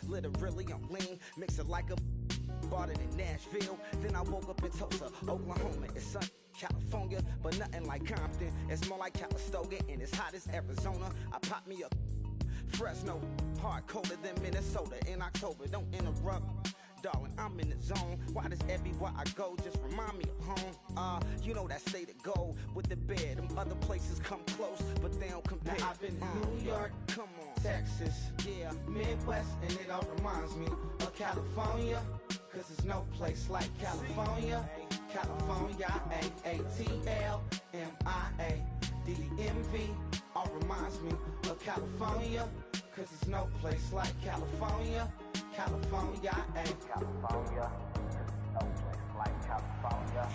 literally I'm lean. Mix it like a bought it in Nashville. Then I woke up in Tulsa, Oklahoma. It's sunny, California, but nothing like Compton. It's more like Calistoga, and it's hot as Arizona. I pop me a Fresno, hard colder than Minnesota in October. Don't interrupt, darling, I'm in the zone. Why does everywhere I go just remind me of home? You know that state of gold with the bed. Them other places come close, but they don't compare. Now I've been to New York, come on, Texas, yeah, Midwest, and it all reminds me of California. Cause there's no place like California. California, A-A-T-L-M-I-A-D-D-M-V. All reminds me of California. Cause there's no place like California. California, California. No place like California.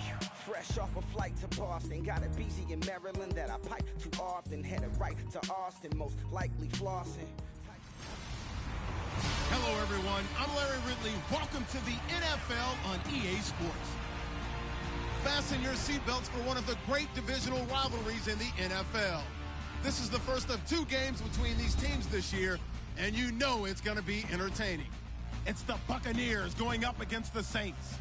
Fresh off a flight to Boston. Got a BZ in Maryland that I pipe too often. Headed right to Austin, most likely flossing. Hello, everyone. I'm Larry Ridley. Welcome to the NFL on EA Sports. Fasten your seatbelts for one of the great divisional rivalries in the NFL. This is the first of 2 games between these teams this year, and you know it's going to be entertaining. It's the Buccaneers going up against the Saints.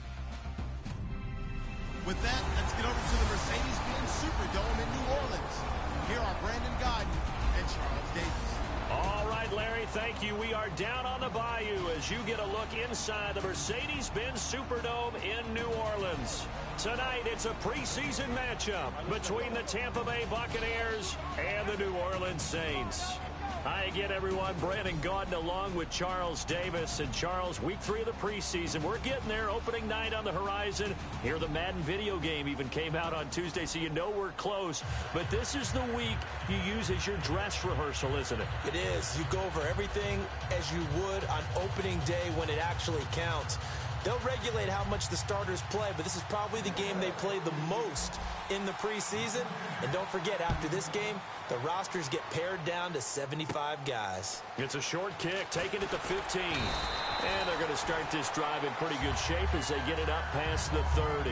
With that, let's get over to the Mercedes-Benz Superdome in New Orleans. Here are Brandon Godden and Charles Davis. All right, Larry, thank you. We are down on the bayou as you get a look inside the Mercedes-Benz Superdome in New Orleans. Tonight, it's a preseason matchup between the Tampa Bay Buccaneers and the New Orleans Saints. Hi again, everyone. Brandon Gaudin along with Charles Davis. And Charles, week 3 of the preseason. We're getting there. Opening night on the horizon. Here, the Madden video game even came out on Tuesday, so you know we're close. But this is the week you use as your dress rehearsal, isn't it? It is. You go over everything as you would on opening day when it actually counts. They'll regulate how much the starters play, but this is probably the game they play the most in the preseason. And don't forget, after this game, the rosters get pared down to 75 guys. It's a short kick, taking it to 15. And they're going to start this drive in pretty good shape as they get it up past the 30.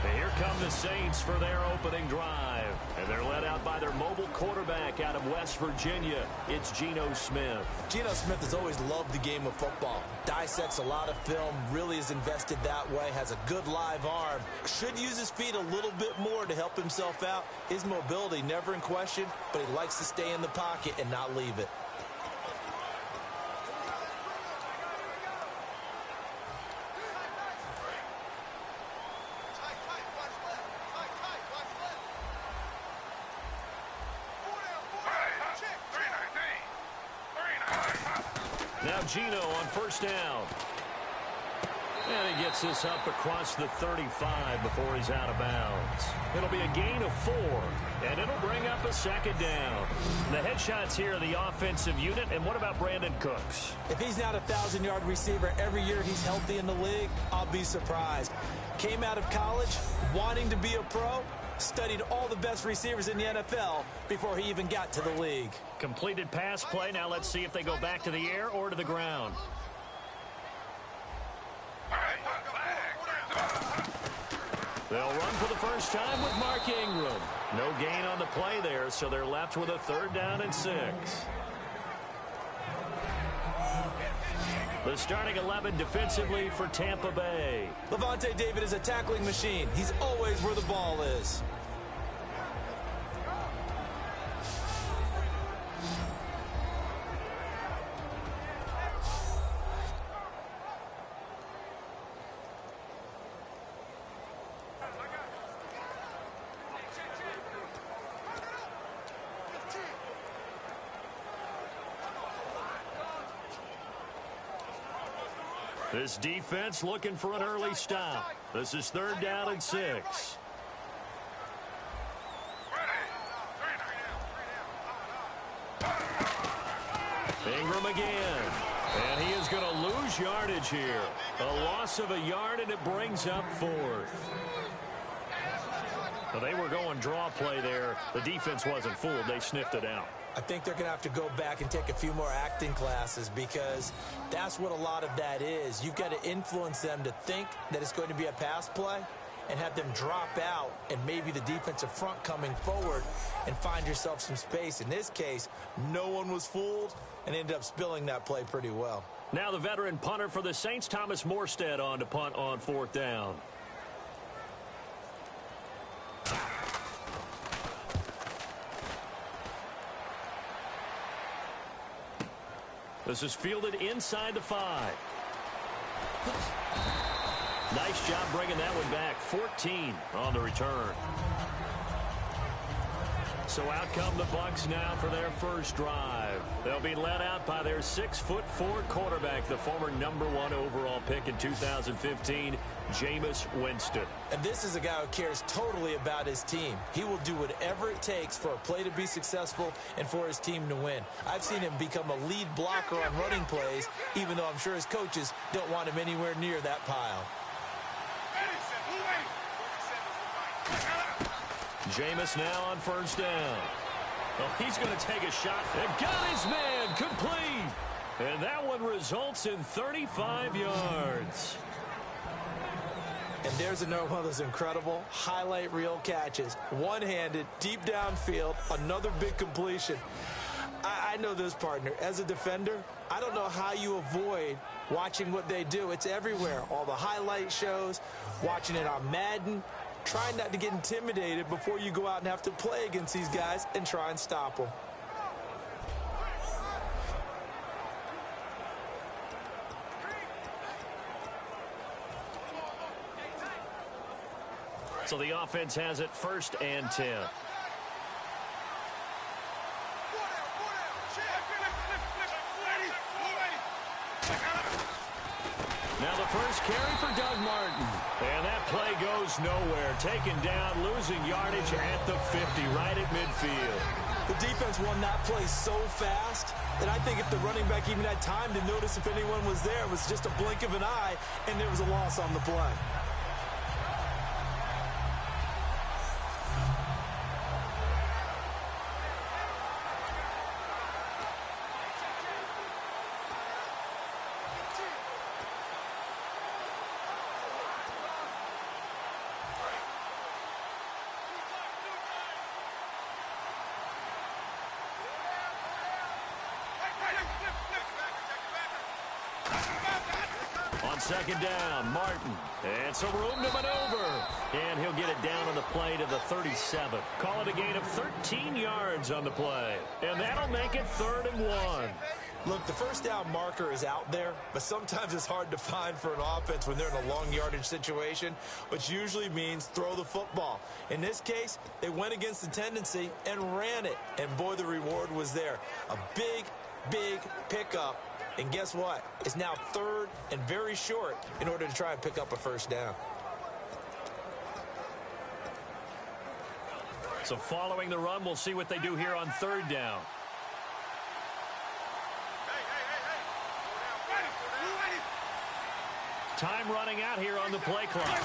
And here come the Saints for their opening drive. And they're led out by their mobile quarterback out of West Virginia. It's Geno Smith. Geno Smith has always loved the game of football. Dissects a lot of film, really is invested that way, has a good live arm. Should use his feet a little bit more to help himself out. His mobility never in question, but he likes to stay in the pocket and not leave it. Now Geno on first down. And he gets this up across the 35 before he's out of bounds. It'll be a gain of 4, and it'll bring up a second down. The headshots here are the offensive unit, and what about Brandon Cooks? If he's not a 1,000-yard receiver every year he's healthy in the league, I'll be surprised. Came out of college wanting to be a pro, studied all the best receivers in the NFL before he even got to the league. Completed pass play. Now let's see if they go back to the air or to the ground. They'll run for the first time with Mark Ingram. No gain on the play there, so they're left with a 3rd down and 6. The starting 11 defensively for Tampa Bay. Levante David is a tackling machine. He's always where the ball is. This defense looking for an early stop. This is 3rd down and 6. Ingram again. And he is going to lose yardage here. A loss of a yard, and it brings up 4th. Well, they were going draw play there. The defense wasn't fooled. They sniffed it out. I think they're going to have to go back and take a few more acting classes because that's what a lot of that is. You've got to influence them to think that it's going to be a pass play, and have them drop out and maybe the defensive front coming forward and find yourself some space. In this case, no one was fooled and ended up spilling that play pretty well. Now the veteran punter for the Saints, Thomas Morstead, on to punt on 4th down. This is fielded inside the 5. Nice job bringing that one back. 14 on the return. So out come the Bucs now for their first drive. They'll be led out by their 6'4" quarterback, the former #1 overall pick in 2015, Jameis Winston. And this is a guy who cares totally about his team. He will do whatever it takes for a play to be successful and for his team to win. I've seen him become a lead blocker on running plays, even though I'm sure his coaches don't want him anywhere near that pile. Jameis now on 1st down. Oh, he's going to take a shot and got his man complete. And that one results in 35 yards. And there's another one of those incredible highlight reel catches. One-handed, deep downfield, another big completion. I know this, partner. As a defender, I don't know how you avoid watching what they do. It's everywhere. All the highlight shows, watching it on Madden. Try not to get intimidated before you go out and have to play against these guys and try and stop them. So the offense has it 1st and 10. Now the first carry for Doug Martin. And that play goes nowhere. Taken down, losing yardage at the 50, right at midfield. The defense won that play so fast that I think if the running back even had time to notice if anyone was there, it was just a blink of an eye, and there was a loss on the play. On 2nd down, Martin. And some room to maneuver. And he'll get it down on the play to the 37. Call it a gain of 13 yards on the play. And that'll make it 3rd and 1. Look, the first down marker is out there, but sometimes it's hard to find for an offense when they're in a long yardage situation, which usually means throw the football. In this case, they went against the tendency and ran it. And boy, the reward was there. A big, big pickup. And guess what? It's now 3rd and very short in order to try and pick up a first down. So following the run, we'll see what they do here on 3rd down. Time running out here on the play clock.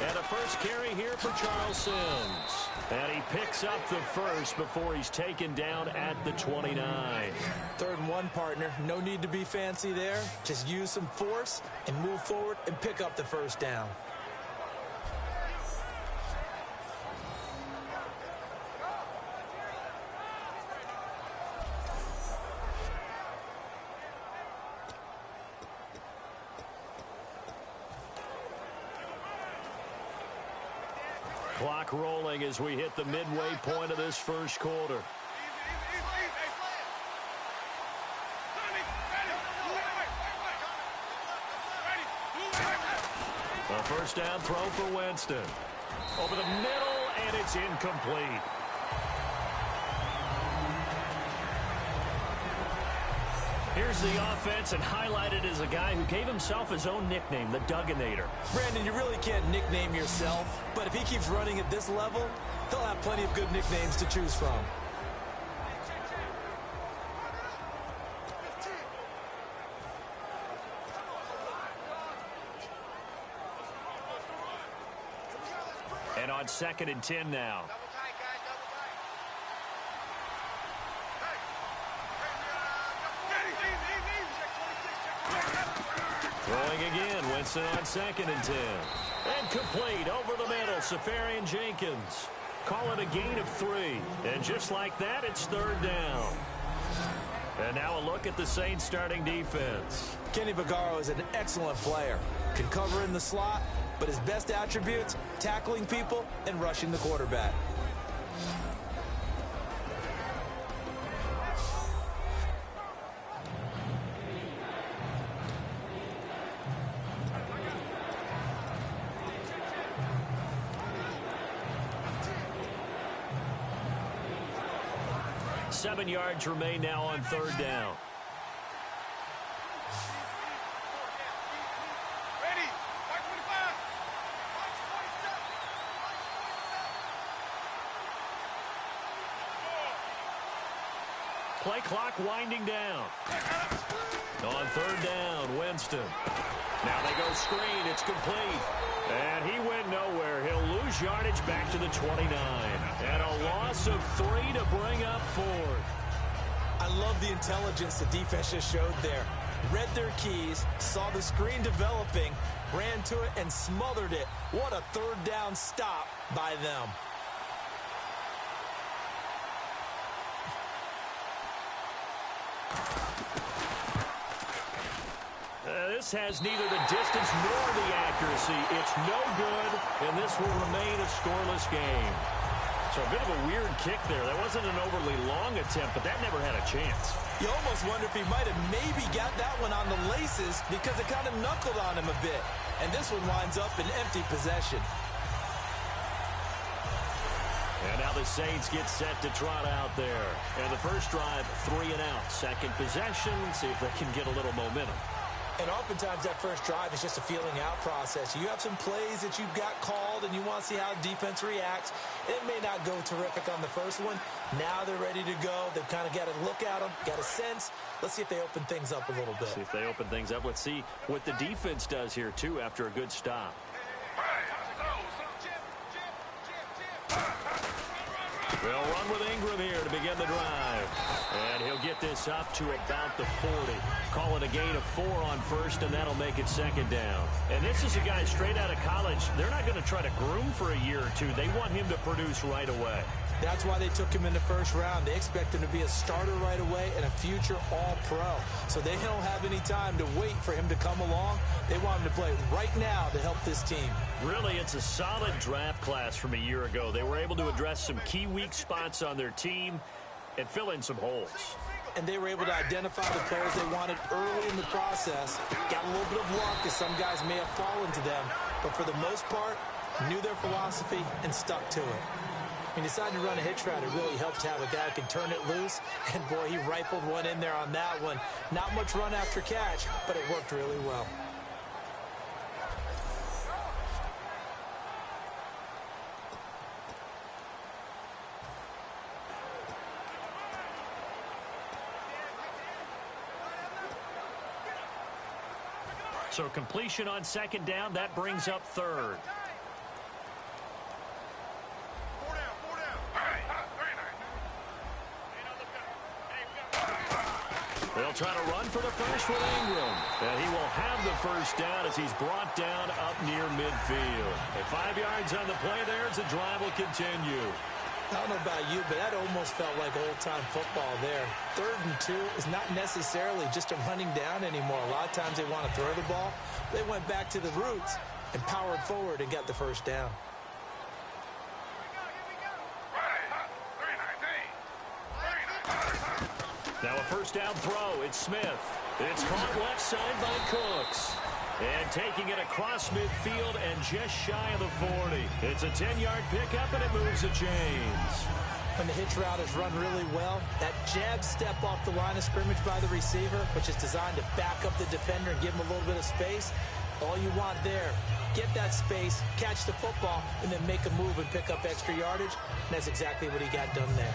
And a first carry here for Charles Sims. And he picks up the first before he's taken down at the 29. 3rd and 1, partner. No need to be fancy there. Just use some force and move forward and pick up the first down. Clock rolling as we hit the midway point of this first quarter. A first down throw for Winston. Over the middle, and it's incomplete. Here's the offense, and highlighted as a guy who gave himself his own nickname, the Dugginator. Brandon, you really can't nickname yourself, but if he keeps running at this level, he'll have plenty of good nicknames to choose from. And on 2nd and 10 now. Throwing again, Winston on 2nd and 10. And complete over the middle, Safarian Jenkins. Call it a gain of 3. And just like that, it's 3rd down. And now a look at the Saints starting defense. Kenny Vaccaro is an excellent player. Can cover in the slot, but his best attributes, tackling people and rushing the quarterback. Seven yards remain now on 3rd down. Play clock winding down. On 3rd down, Winston. Now they go screen. It's complete. And he went nowhere. He'll lose yardage back to the 29. And a loss of 3 to bring up 4th. I love the intelligence the defense just showed there. Read their keys, saw the screen developing, ran to it, and smothered it. What a 3rd down stop by them. This has neither the distance nor the accuracy. It's no good, and this will remain a scoreless game. So a bit of a weird kick there. That wasn't an overly long attempt, but that never had a chance. You almost wonder if he might have maybe got that one on the laces because it kind of knuckled on him a bit. And this one winds up in empty possession. And now the Saints get set to trot out there. And the first drive, 3 and out. Second possession, see if they can get a little momentum. And oftentimes that first drive is just a feeling out process. You have some plays that you've got called and you want to see how defense reacts. It may not go terrific on the first one. Now they're ready to go. They've kind of got to look at them, got a sense. Let's see if they open things up a little bit. See if they open things up. Let's see what the defense does here, too, after a good stop. They'll run with Ingram here to begin the drive. And he'll get this up to about the 40. Call it a gain of 4 on 1st, and that'll make it 2nd down. And this is a guy straight out of college. They're not going to try to groom for a year or 2. They want him to produce right away. That's why they took him in the first round. They expect him to be a starter right away and a future all-pro. So they don't have any time to wait for him to come along. They want him to play right now to help this team. Really, it's a solid draft class from a year ago. They were able to address some key weak spots on their team and fill in some holes. And they were able to identify the players they wanted early in the process. Got a little bit of luck as some guys may have fallen to them. But for the most part, knew their philosophy and stuck to it. He decided to run a hitch route. It really helps to have a guy who can turn it loose. And, boy, he rifled one in there on that one. Not much run after catch, but it worked really well. So completion on 2nd down, that brings up 3rd. They'll try to run for the first with Ingram. And he will have the first down as he's brought down up near midfield. And 5 yards on the play there as the drive will continue. I don't know about you, but that almost felt like old-time football there. 3rd and 2 is not necessarily just a running down anymore. A lot of times they want to throw the ball. They went back to the roots and powered forward and got the first down. Now a first down throw. It's Smith. It's caught left side by Cooks. And taking it across midfield and just shy of the 40. It's a 10-yard pickup, and it moves the chains. When the hitch route is run really well, that jab step off the line of scrimmage by the receiver, which is designed to back up the defender and give him a little bit of space, all you want there, get that space, catch the football, and then make a move and pick up extra yardage. And that's exactly what he got done there.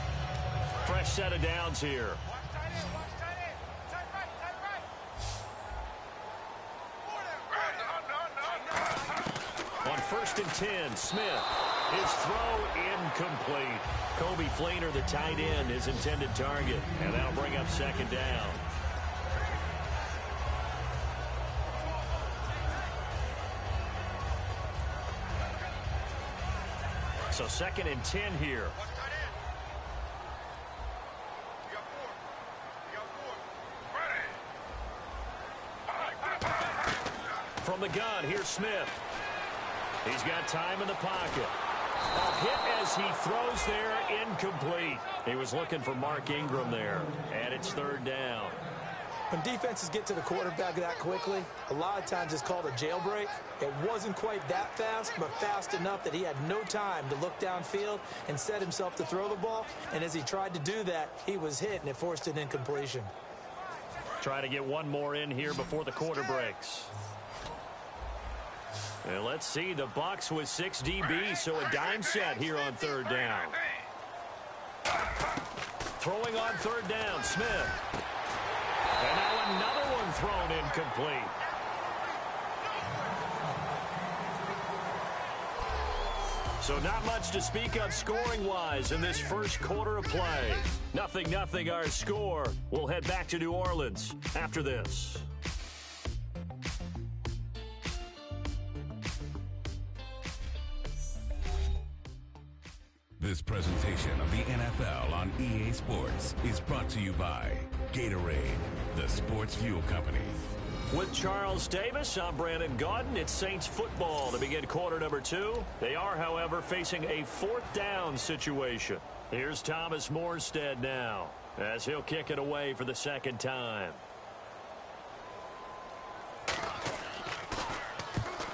Fresh set of downs here. On 1st and 10, Smith. His throw incomplete. Kobe Fleener, the tight end, his intended target. And that'll bring up 2nd down. So 2nd and 10 here. From the gun, here's Smith. He's got time in the pocket. A hit as he throws there, incomplete. He was looking for Mark Ingram there, and it's 3rd down. When defenses get to the quarterback that quickly, a lot of times it's called a jailbreak. It wasn't quite that fast, but fast enough that he had no time to look downfield and set himself to throw the ball. And as he tried to do that, he was hit, and it forced an incompletion. Try to get one more in here before the quarter breaks. And let's see, the Bucs with 6 DBs, so a dime set here on 3rd down. Throwing on 3rd down, Smith. And now another one thrown incomplete. So not much to speak of scoring-wise in this first quarter of play. 0-0 our score. We'll head back to New Orleans after this. This presentation of the NFL on EA Sports is brought to you by Gatorade, the sports fuel company. With Charles Davis, I'm Brandon Gaudin. It's Saints football to begin quarter number 2. They are, however, facing a 4th down situation. Here's Thomas Morstead now as he'll kick it away for the 2nd time.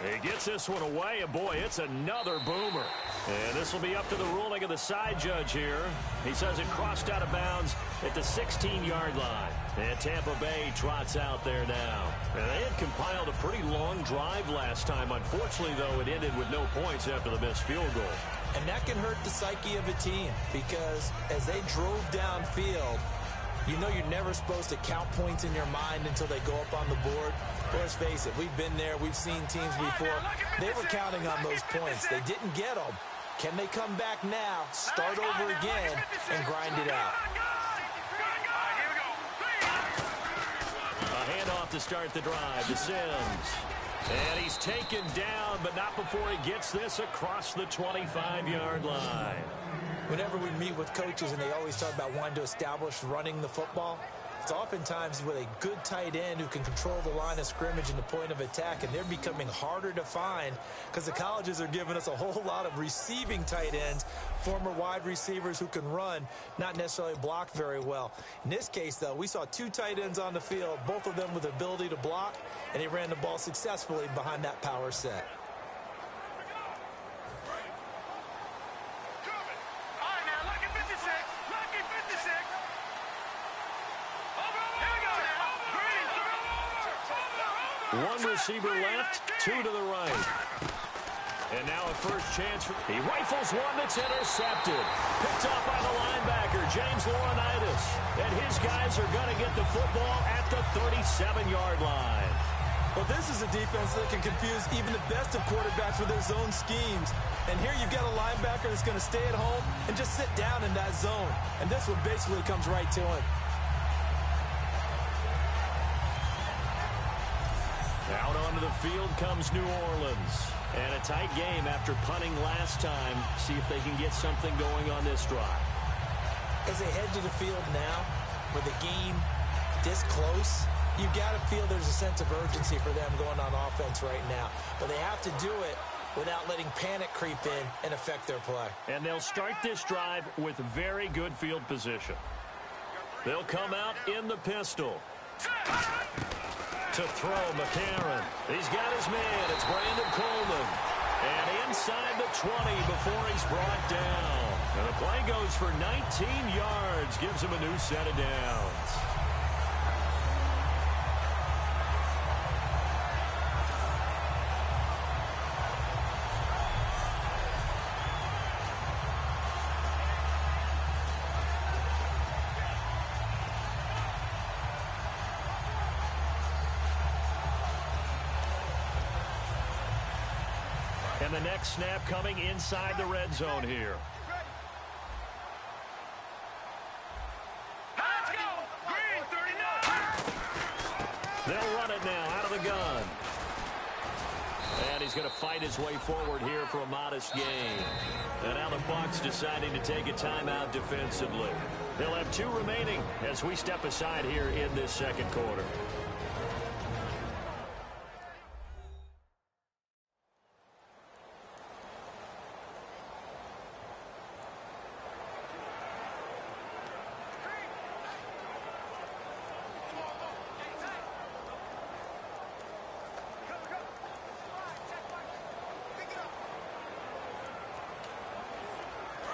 He gets this one away, and boy, it's another boomer. And this will be up to the ruling of the side judge here. He says it crossed out of bounds at the 16-yard line. And Tampa Bay trots out there now. And they had compiled a pretty long drive last time. Unfortunately, though, it ended with no points after the missed field goal. And that can hurt the psyche of a team because as they drove downfield, you know you're never supposed to count points in your mind until they go up on the board. Let's face it, we've been there. We've seen teams before. They were counting on those points. They didn't get them. Can they come back now, start over again, and grind it out? A handoff to start the drive to Sims. And he's taken down, but not before he gets this across the 25-yard line. Whenever we meet with coaches and they always talk about wanting to establish running the football, it's oftentimes with a good tight end who can control the line of scrimmage and the point of attack, and they're becoming harder to find because the colleges are giving us a whole lot of receiving tight ends, former wide receivers who can run, not necessarily block very well. In this case, though, we saw 2 tight ends on the field, both of them with the ability to block, and he ran the ball successfully behind that power set. One receiver left, 2 to the right. And now a first chance. He rifles one that's intercepted. Picked up by the linebacker, James Laurinaitis. And his guys are going to get the football at the 37-yard line. Well, this is a defense that can confuse even the best of quarterbacks with their zone schemes. And here you've got a linebacker that's going to stay at home and just sit down in that zone. And this one basically comes right to him. Out onto the field comes New Orleans. And a tight game after punting last time. See if they can get something going on this drive. As they head to the field now, with the game this close, you've got to feel there's a sense of urgency for them going on offense right now. But they have to do it without letting panic creep in and affect their play. And they'll start this drive with very good field position. They'll come out in the pistol. To throw, McCarron. He's got his man. It's Brandon Coleman. And inside the 20 before he's brought down. And the play goes for 19 yards. Gives him a new set of downs. And the next snap coming inside the red zone here. Let's go! Green 39! They'll run it now out of the gun. And And he's going to fight his way forward here for a modest gain. And now the Bucs deciding to take a timeout defensively. They'll have 2 remaining as we step aside here in this second quarter.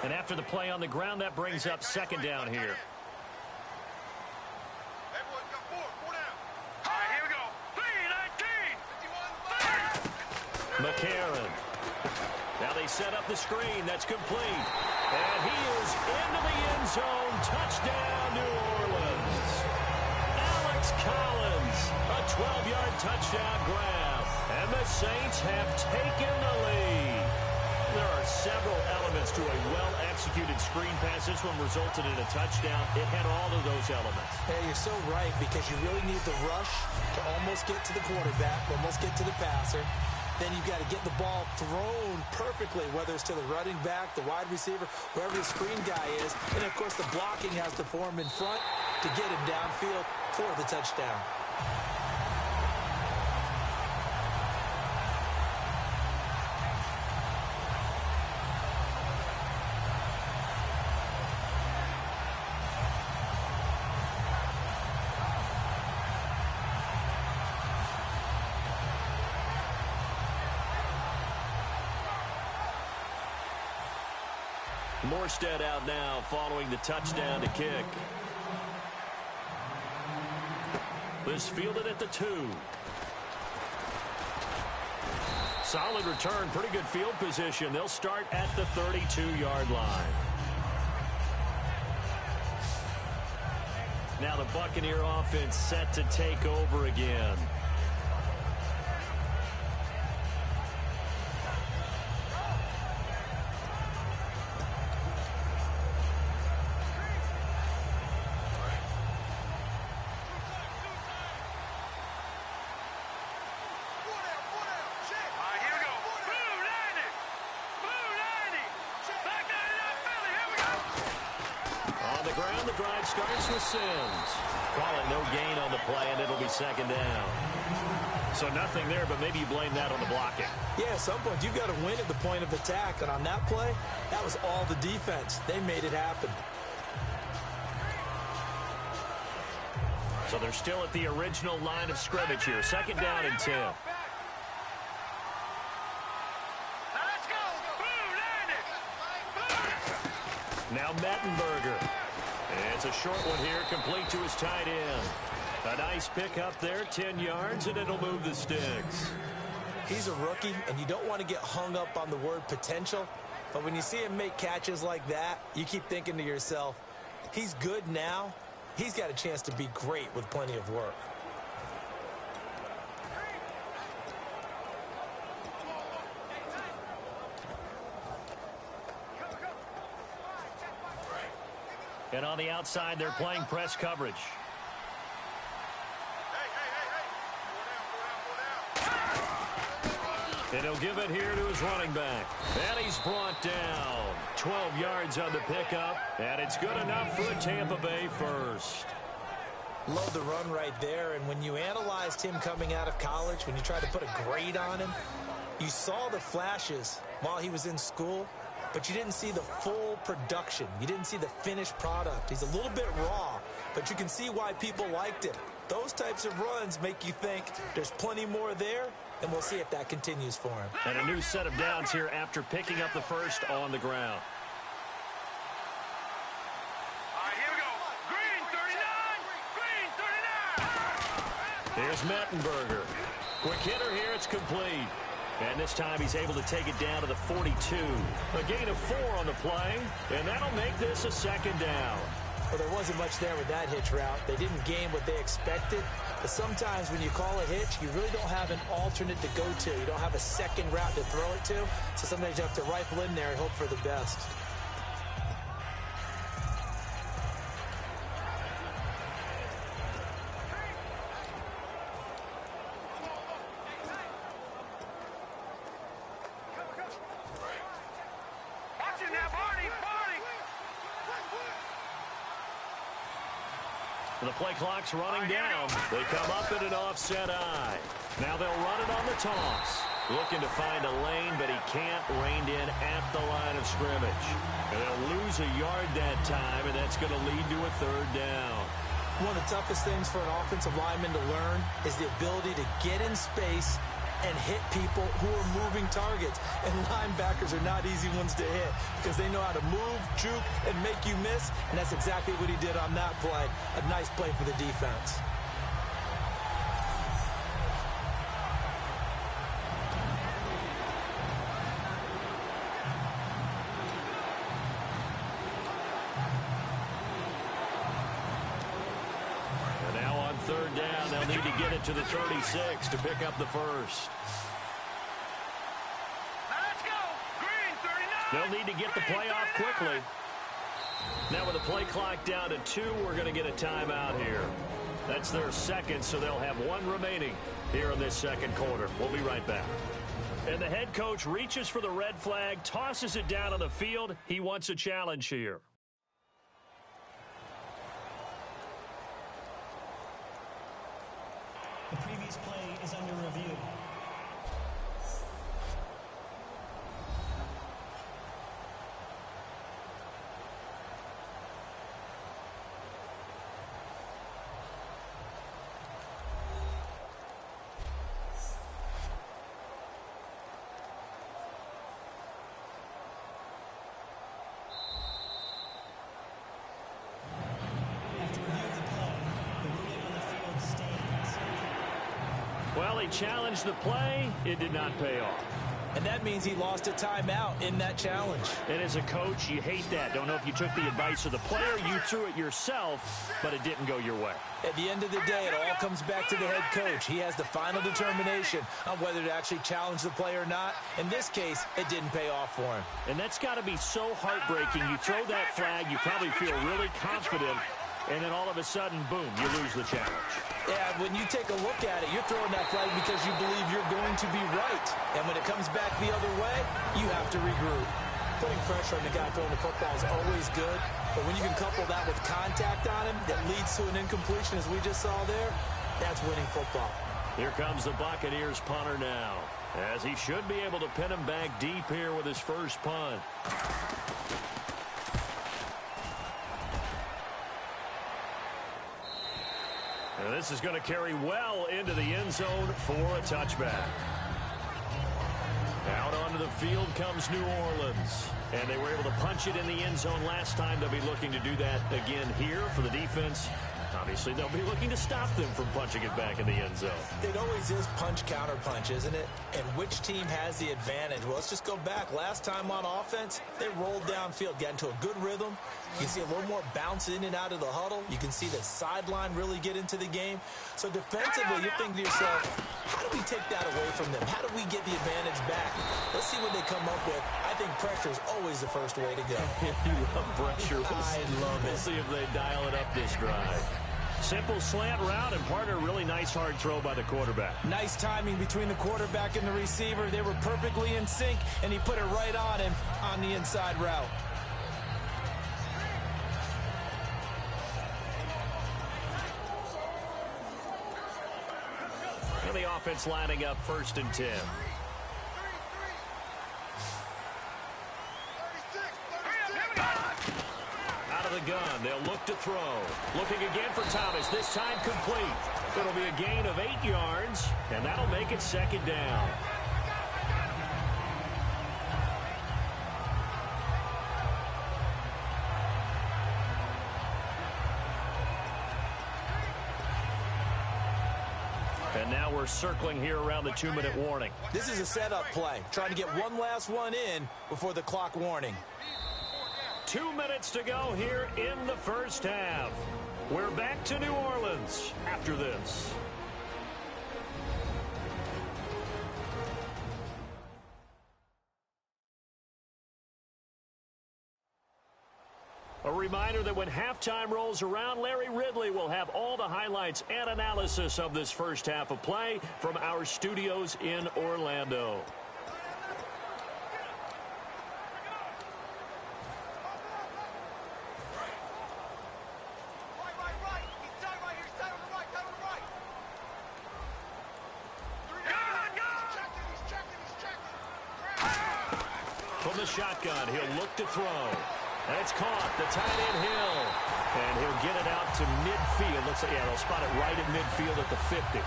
And after the play on the ground, that brings up second down here. McCarron. Now they set up the screen. That's complete. And he is into the end zone. Touchdown, New Orleans. Alex Collins, a 12-yard touchdown grab. And the Saints have taken the lead. There are several elements to a well-executed screen pass. This one resulted in a touchdown. It had all of those elements. Hey, you're so right, because you really need the rush to almost get to the quarterback, almost get to the passer. Then you've got to get the ball thrown perfectly, whether it's to the running back, the wide receiver, wherever the screen guy is. And, of course, the blocking has to form in front to get him downfield for the touchdown. Morstead out now following the touchdown to kick. This fielded at the 2. Solid return, pretty good field position. They'll start at the 32-yard line. Now the Buccaneer offense set to take over again. The drive starts with Sims. Call it no gain on the play, and it'll be second down. So nothing there, but maybe you blame that on the blocking. Yeah, at some point, you've got to win at the point of attack. And on that play, that was all the defense. They made it happen. So they're still at the original line of scrimmage here. Second down and 10. Now Mettenberger. It's a short one here, complete to his tight end. A nice pickup there, 10 yards, and it'll move the sticks. He's a rookie, and you don't want to get hung up on the word potential. But when you see him make catches like that, you keep thinking to yourself, he's good now. He's got a chance to be great with plenty of work. And on the outside, they're playing press coverage. And he'll give it here to his running back. And he's brought down. 12 yards on the pickup. And it's good enough for a Tampa Bay first. Love the run right there. And when you analyzed him coming out of college, when you tried to put a grade on him, you saw the flashes while he was in school. But you didn't see the full production. You didn't see the finished product. He's a little bit raw, but you can see why people liked him. Those types of runs make you think there's plenty more there, and we'll see if that continues for him. And a new set of downs here after picking up the first on the ground. All right, here we go. Green 39! Green 39! Here's Mettenberger. Quick hitter here, it's complete. And this time he's able to take it down to the 42. A gain of 4 on the play, and that'll make this a second down. Well, there wasn't much there with that hitch route. They didn't gain what they expected. But sometimes when you call a hitch, you really don't have an alternate to go to. You don't have a second route to throw it to. So sometimes you have to rifle in there and hope for the best. The play clock's running down. They come up in an offset eye. Now they'll run it on the toss. Looking to find a lane, but he can't. Reined in at the line of scrimmage. And they'll lose a yard that time, and that's going to lead to a third down. One of the toughest things for an offensive lineman to learn is the ability to get in space and hit people who are moving targets. And linebackers are not easy ones to hit because they know how to move, juke, and make you miss. And that's exactly what he did on that play. A nice play for the defense. Third down, they'll need to get it to the 36 to pick up the first. Let's go! Green 39! They'll need to get the play off quickly. Now with the play clock down to 2, we're going to get a timeout here. That's their second, so they'll have one remaining here in this second quarter. We'll be right back. And the head coach reaches for the red flag, tosses it down on the field. He wants a challenge here. The previous play is under review. Well, he challenged the play. It did not pay off. And that means he lost a timeout in that challenge. And as a coach, you hate that. Don't know if you took the advice of the player, you threw it yourself, but it didn't go your way. At the end of the day, it all comes back to the head coach. He has the final determination on whether to actually challenge the play or not. In this case, it didn't pay off for him. And that's got to be so heartbreaking. You throw that flag, you probably feel really confident, and then all of a sudden, boom, you lose the challenge. Yeah, when you take a look at it, you're throwing that flag because you believe you're going to be right. And when it comes back the other way, you have to regroup. Putting pressure on the guy throwing the football is always good, but when you can couple that with contact on him that leads to an incompletion, as we just saw there, that's winning football. Here comes the Buccaneers punter now, as he should be able to pin him back deep here with his first punt. And this is going to carry well into the end zone for a touchback. Out onto the field comes New Orleans. And they were able to punch it in the end zone last time. They'll be looking to do that again here for the defense. Obviously, they'll be looking to stop them from punching it back in the end zone. It always is punch-counter-punch, isn't it? And which team has the advantage? Well, let's just go back. Last time on offense, they rolled downfield, got into a good rhythm. You can see a little more bounce in and out of the huddle. You can see the sideline really get into the game. So defensively, you're thinking to yourself, how do we take that away from them? How do we get the advantage back? Let's see what they come up with. I think pressure is always the first way to go. You love pressure. I love it. We'll see if they dial it up this drive. Simple slant route, and partner, really nice hard throw by the quarterback. Nice timing between the quarterback and the receiver. They were perfectly in sync, and he put it right on him on the inside route. And the offense lining up 1st and 10. Out of the gun, they'll look to throw. Looking again for Thomas, this time complete. It'll be a gain of 8 yards, and that'll make it 2nd down. And now we're circling here around the 2-minute warning. This is a setup play, trying to get one last one in before the clock warning. 2 minutes to go here in the first half. We're back to New Orleans after this. A reminder that when halftime rolls around, Larry Ridley will have all the highlights and analysis of this first half of play from our studios in Orlando. the shotgun. He'll look to throw. And it's caught. The tight end Hill. And he'll get it out to midfield. Looks like, yeah, they'll spot it right at midfield at the 50. And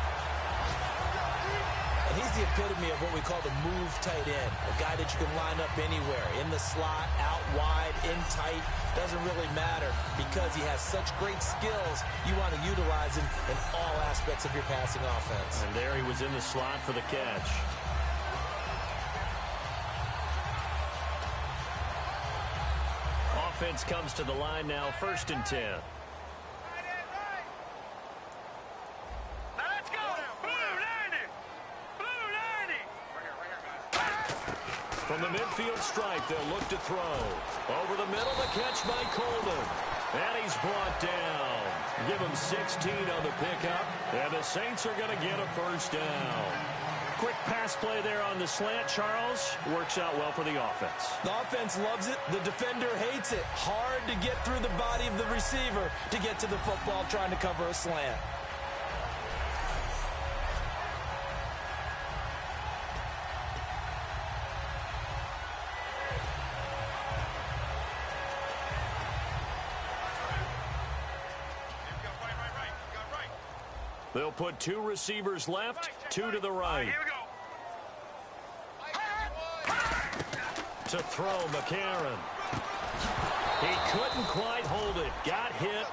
he's the epitome of what we call the move tight end, a guy that you can line up anywhere, in the slot, out wide, in tight, doesn't really matter because he has such great skills. You want to utilize him in all aspects of your passing offense. And there he was in the slot for the catch. Offense comes to the line now, 1st and 10. From the midfield stripe, they'll look to throw. Over the middle, the catch by Coleman. And he's brought down. Give him 16 on the pickup. And the Saints are going to get a 1st down. Quick pass play there on the slant, Charles. Works out well for the offense. The offense loves it. The defender hates it. Hard to get through the body of the receiver to get to the football trying to cover a slant. They'll put 2 receivers left, 2 to the right. Here we go. To throw, McCarron. He couldn't quite hold it. Got hit.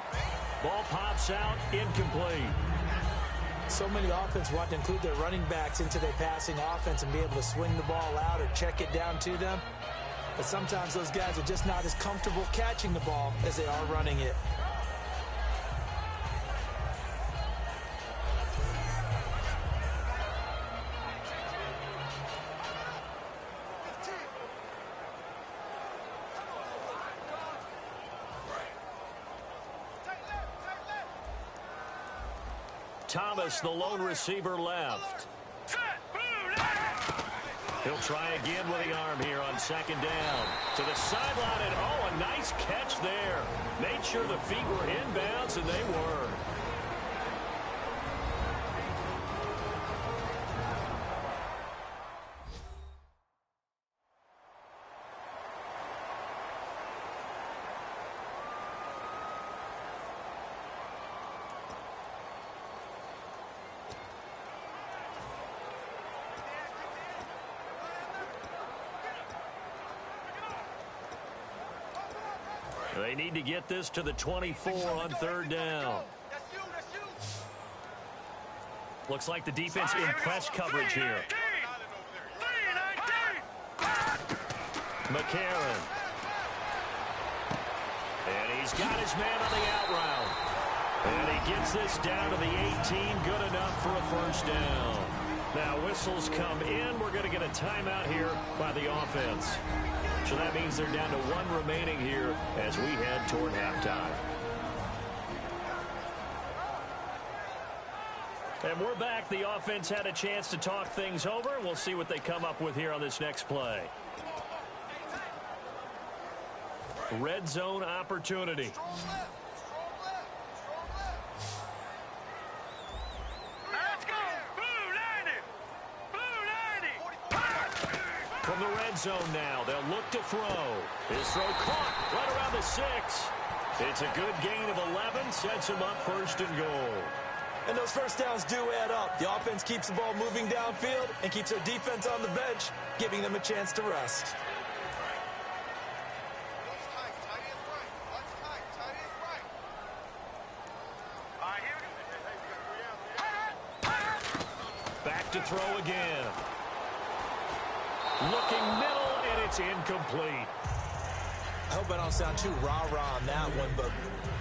Ball pops out, incomplete. So many offenses want to include their running backs into their passing offense and be able to swing the ball out or check it down to them. But sometimes those guys are just not as comfortable catching the ball as they are running it. Thomas, the lone receiver, left. He'll try again with the arm here on 2nd down. To the sideline, and oh, a nice catch there. Made sure the feet were inbounds, and they were. They need to get this to the 24 on 3rd down. Looks like the defense in press coverage here. McCarron. And he's got his man on the out route. And he gets this down to the 18. Good enough for a 1st down. Now whistles come in. We're going to get a timeout here by the offense. So that means they're down to 1 remaining here as we head toward halftime. And we're back. The offense had a chance to talk things over. We'll see what they come up with here on this next play. Red zone opportunity. From the red zone now, they'll look to throw. His throw caught right around the 6. It's a good gain of 11, sets him up 1st and goal. And those 1st downs do add up. The offense keeps the ball moving downfield and keeps their defense on the bench, giving them a chance to rest. Back to throw again. Looking middle, and it's incomplete. I hope I don't sound too rah-rah on that one, but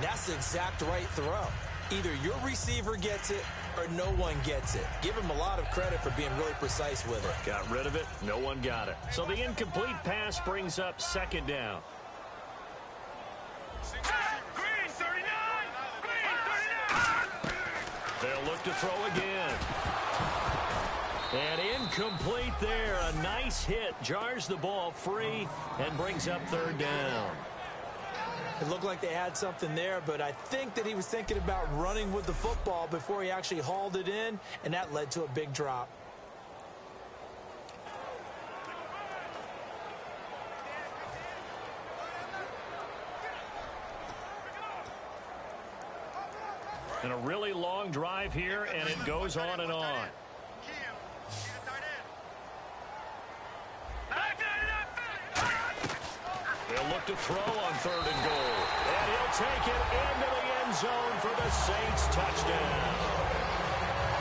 that's the exact right throw. Either your receiver gets it or no one gets it. Give him a lot of credit for being really precise with it. Got rid of it. No one got it. So the incomplete pass brings up 2nd down. Green 39! Green 39! They'll look to throw again. And incomplete there. A nice hit. Jars the ball free and brings up 3rd down. It looked like they had something there, but I think that he was thinking about running with the football before he actually hauled it in, and that led to a big drop. And a really long drive here, and it goes on and on. They'll look to throw on 3rd and goal. And he'll take it into the end zone for the Saints touchdown.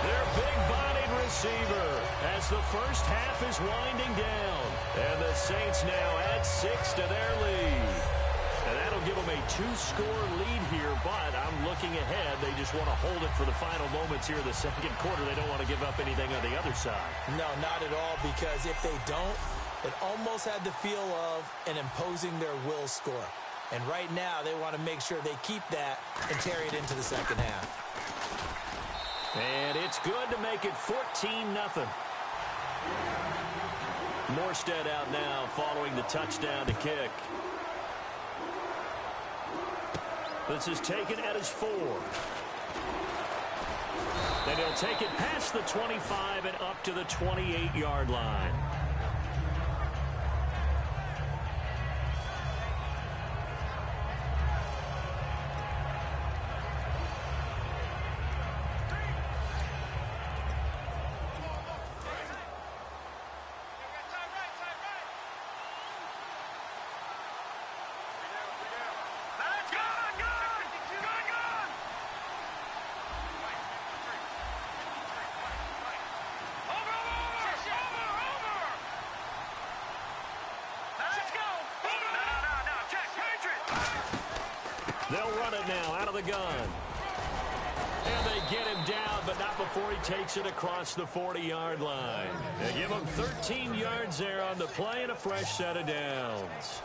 Their big-bodied receiver as the first half is winding down. And the Saints now add 6 to their lead. And that'll give them a 2-score lead here, but I'm looking ahead. They just want to hold it for the final moments here in the second quarter. They don't want to give up anything on the other side. No, not at all, because if they don't, it almost had the feel of an imposing their will score. And right now, they want to make sure they keep that and carry it into the second half. And it's good to make it 14-0. Morstead out now following the touchdown to kick. This is taken at his 4. And he'll take it past the 25 and up to the 28-yard line. They'll run it now out of the gun. And they get him down, but not before he takes it across the 40-yard line. They give him 13 yards there on the play and a fresh set of downs.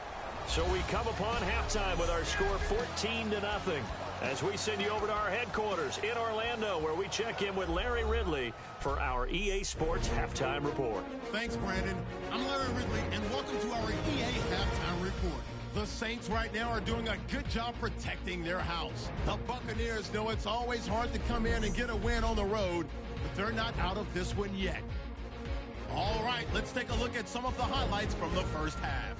So we come upon halftime with our score 14-0 as we send you over to our headquarters in Orlando, where we check in with Larry Ridley for our EA Sports Halftime Report. Thanks, Brandon. I'm Larry Ridley, and welcome to our EA Halftime Report. The Saints right now are doing a good job protecting their house. The Buccaneers know it's always hard to come in and get a win on the road, but they're not out of this one yet. All right, let's take a look at some of the highlights from the first half.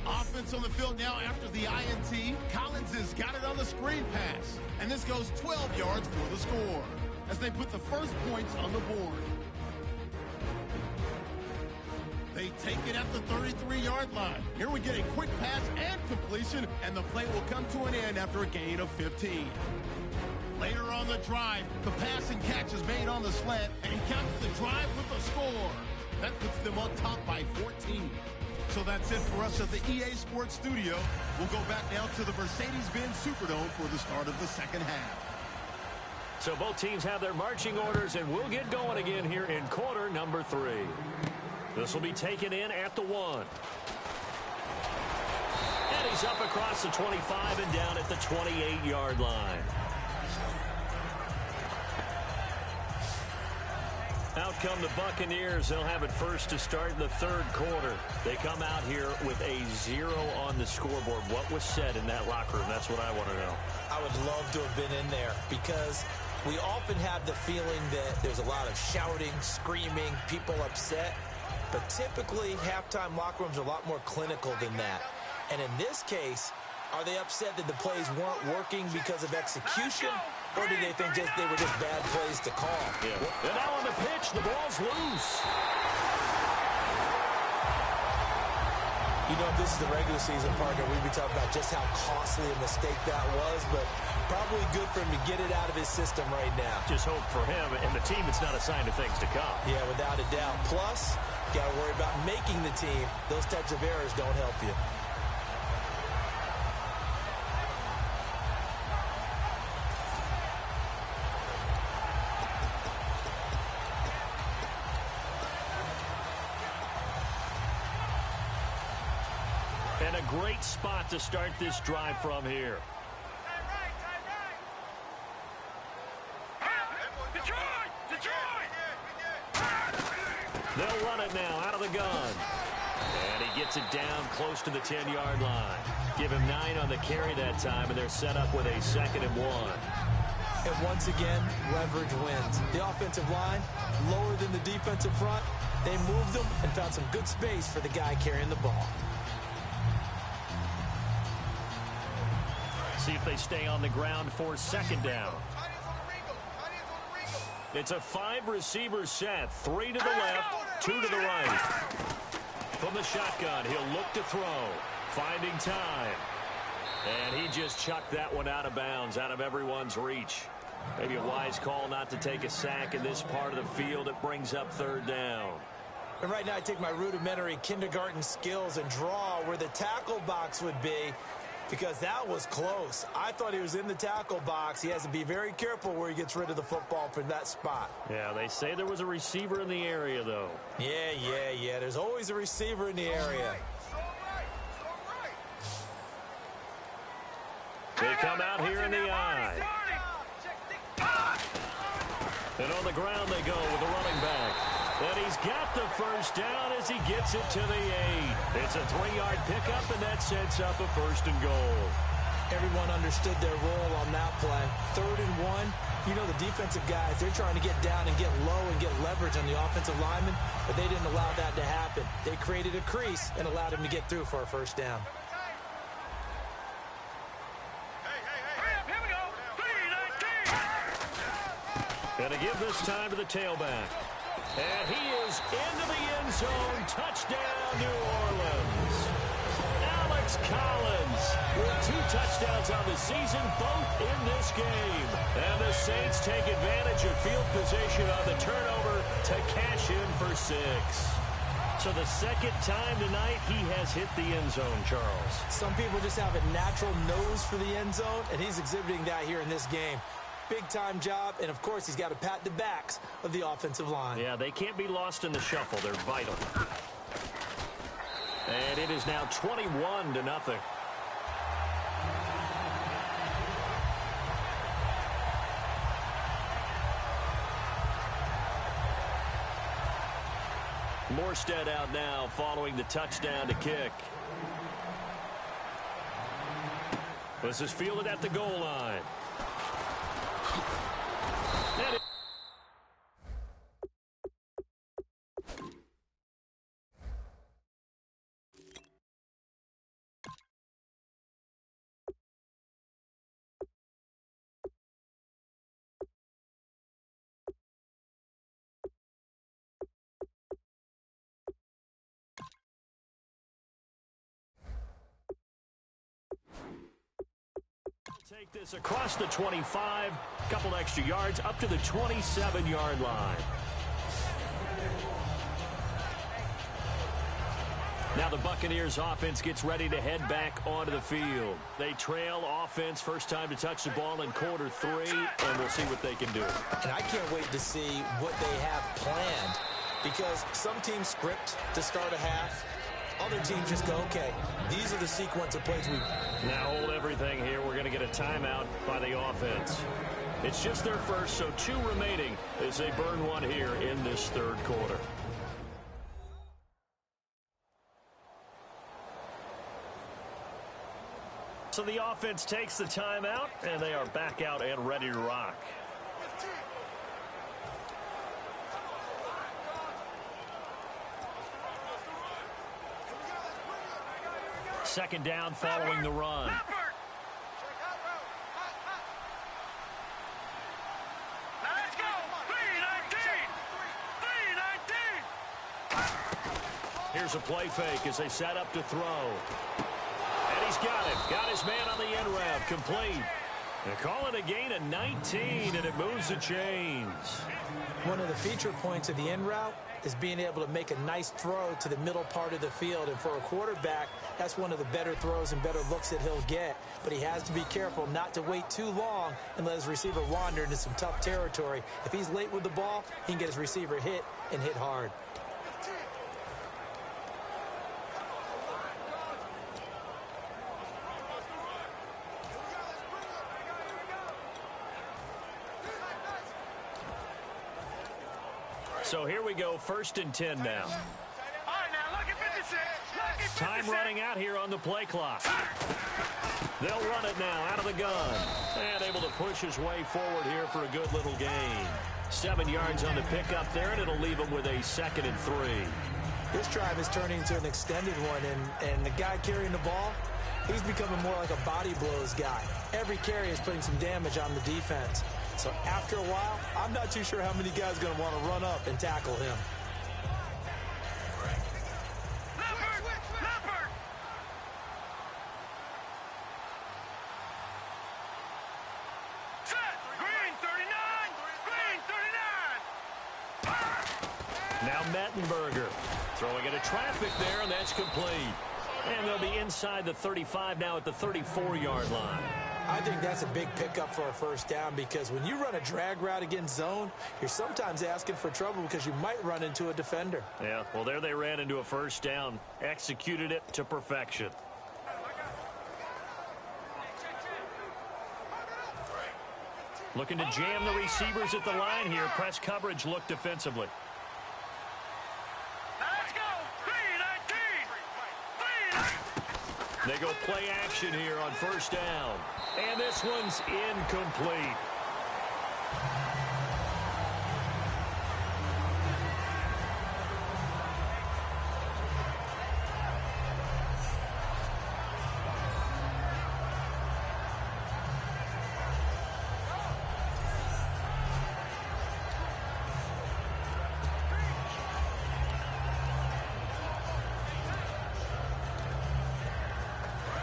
Offense on the field now after the INT. Collins has got it on the screen pass, and this goes 12 yards for the score as they put the first points on the board. They take it at the 33-yard line. Here we get a quick pass and completion, and the play will come to an end after a gain of 15. Later on the drive, the pass and catch is made on the slant, and he counts the drive with a score. That puts them on top by 14. So that's it for us at the EA Sports Studio. We'll go back now to the Mercedes-Benz Superdome for the start of the second half. So both teams have their marching orders, and we'll get going again here in quarter number 3. This will be taken in at the 1. And he's up across the 25 and down at the 28-yard line. Out come the Buccaneers. They'll have it first to start in the third quarter. They come out here with a 0 on the scoreboard. What was said in that locker room? That's what I want to know. I would love to have been in there because we often have the feeling that there's a lot of shouting, screaming, people upset. But typically, halftime locker rooms are a lot more clinical than that. And in this case, are they upset that the plays weren't working because of execution? Or do they think they were just bad plays to call? Yeah. And now on the pitch, the ball's loose. You know, if this is the regular season, partner, we'd be talking about just how costly a mistake that was, but probably good for him to get it out of his system right now. Just hope for him and the team it's not a sign of things to come. Yeah, without a doubt. Plus, you got to worry about making the team. Those types of errors don't help you. And a great spot to start this drive from here. They'll run it now out of the gun. And he gets it down close to the 10-yard line. Give him 9 on the carry that time, and they're set up with a 2nd and 1. And once again, leverage wins. The offensive line, lower than the defensive front. They moved them and found some good space for the guy carrying the ball. See if they stay on the ground for second down. It's a 5-receiver set. 3 to the left, 2 to the right. From the shotgun, he'll look to throw. Finding time. And he just chucked that one out of bounds, out of everyone's reach. Maybe a wise call not to take a sack in this part of the field. It brings up third down. And right now I take my rudimentary kindergarten skills and draw where the tackle box would be, because that was close. I thought he was in the tackle box. He has to be very careful where he gets rid of the football from that spot. Yeah, they say there was a receiver in the area, though. Yeah. There's always a receiver in the area. They come out here in the eye. And on the ground they go with the running back. And he's got the first down as he gets it to the 8. It's a 3-yard pickup, and that sets up a 1st and goal. Everyone understood their role on that play. 3rd and 1. You know, the defensive guys, they're trying to get down and get low and get leverage on the offensive lineman, but they didn't allow that to happen. They created a crease and allowed him to get through for a 1st down. And to give this time to the tailback. And he is into the end zone. Touchdown, New Orleans. Alex Collins with 2 touchdowns on the season, both in this game. And the Saints take advantage of field position on the turnover to cash in for 6. So the 2nd time tonight he has hit the end zone, Charles. Some people just have a natural nose for the end zone, and he's exhibiting that here in this game. Big-time job, and of course he's got to pat the backs of the offensive line. Yeah, they can't be lost in the shuffle. They're vital. And it is now 21-0. Morstead out now following the touchdown to kick. This is fielded at the goal line. Take this across the 25, couple extra yards up to the 27-yard line. Now the Buccaneers offense gets ready to head back onto the field. They trail offense, first time to touch the ball in quarter 3, and we'll see what they can do. And I can't wait to see what they have planned, because some teams script to start a half. Other teams just go, okay, these are the sequence of plays we... Now hold everything here. We're going to get a timeout by the offense. It's just their first, so 2 remaining as they burn 1 here in this 3rd quarter. So the offense takes the timeout, and they are back out and ready to rock. Second down following the run. Let's go. 3-19. Here's a play fake as they set up to throw. And he's got it. Got his man on the end route. Complete. They call it a gain of 19, and it moves the chains. One of the feature points of the end route is being able to make a nice throw to the middle part of the field. And for a quarterback, that's one of the better throws and better looks that he'll get. But he has to be careful not to wait too long and let his receiver wander into some tough territory. If he's late with the ball, he can get his receiver hit and hit hard. So here we go, 1st and 10 now. All right, now look at 56. Look at 56. Time running out here on the play clock. They'll run it now out of the gun. And able to push his way forward here for a good little gain. 7 yards on the pickup there, and it'll leave him with a 2nd and 3. This drive is turning into an extended one, and the guy carrying the ball, He's becoming more like a body blows guy. Every carry is putting some damage on the defense. So after a while, I'm not too sure how many guys are going to want to run up and tackle him. Now Mettenberger throwing into traffic there, and that's complete. And they'll be inside the 35 now at the 34-yard line. I think that's a big pickup for a first down because when you run a drag route against zone, you're sometimes asking for trouble because you might run into a defender. Yeah, well, there they ran into a first down, executed it to perfection. Looking to jam the receivers at the line here. Press coverage look defensively. They go play action here on first down. And this one's incomplete.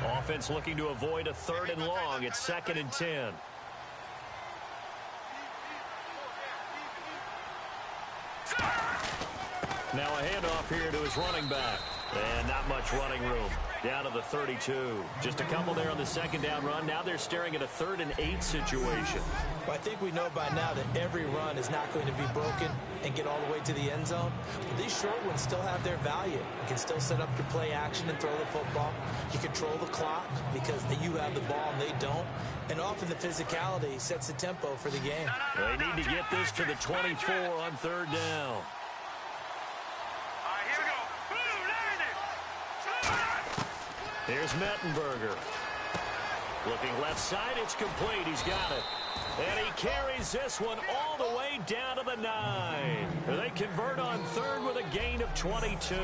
Offense looking to avoid a 3rd and long. It's 2nd and 10. Now a handoff here to his running back. And not much running room. Down to the 32. Just a couple there on the 2nd down run. Now they're staring at a 3rd and 8 situation. Well, I think we know by now that every run is not going to be broken and get all the way to the end zone. But these short ones still have their value. You can still set up your play action and throw the football. You control the clock because you have the ball and they don't. And often the physicality sets the tempo for the game. They need to get this to the 24 on 3rd down. Here's Mettenberger. Looking left side, it's complete. He's got it. And he carries this one all the way down to the 9. They convert on 3rd with a gain of 22.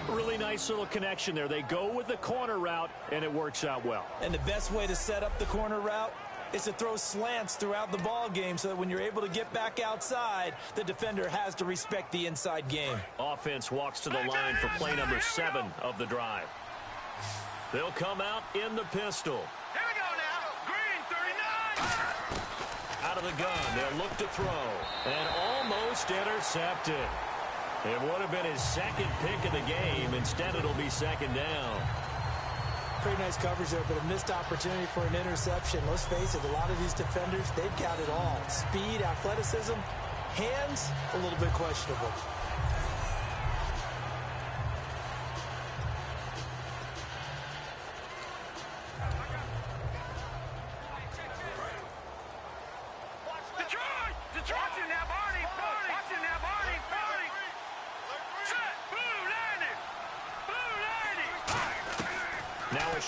Really nice little connection there. They go with the corner route, and it works out well. And the best way to set up the corner route is to throw slants throughout the ball game so that when you're able to get back outside, the defender has to respect the inside game. Offense walks to the line for play number 7 of the drive. They'll come out in the pistol. Here we go now. Green 39. Out of the gun, they'll look to throw. And almost intercepted. It would have been his 2nd pick of the game. Instead, it'll be 2nd down. Pretty nice coverage there, but a missed opportunity for an interception. Let's face it, a lot of these defenders, they've got it all. Speed, athleticism, hands, a little bit questionable.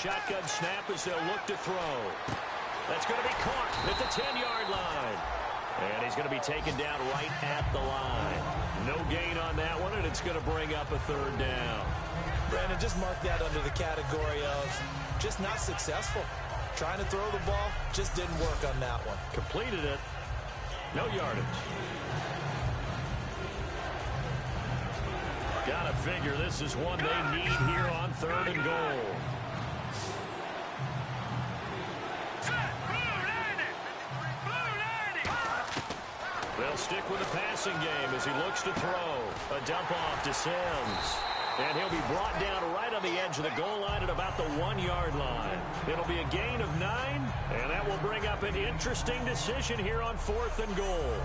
Shotgun snap as they'll look to throw. That's going to be caught at the 10-yard line. And he's going to be taken down right at the line. No gain on that one, and it's going to bring up a 3rd down. Brandon, just mark that under the category of just not successful. Trying to throw the ball, just didn't work on that one. Completed it. No yardage. Gotta figure this is one they need here on 3rd and goal. They'll stick with the passing game as he looks to throw. A dump off to Sims. And he'll be brought down right on the edge of the goal line at about the 1-yard line. It'll be a gain of 9, and that will bring up an interesting decision here on 4th and goal.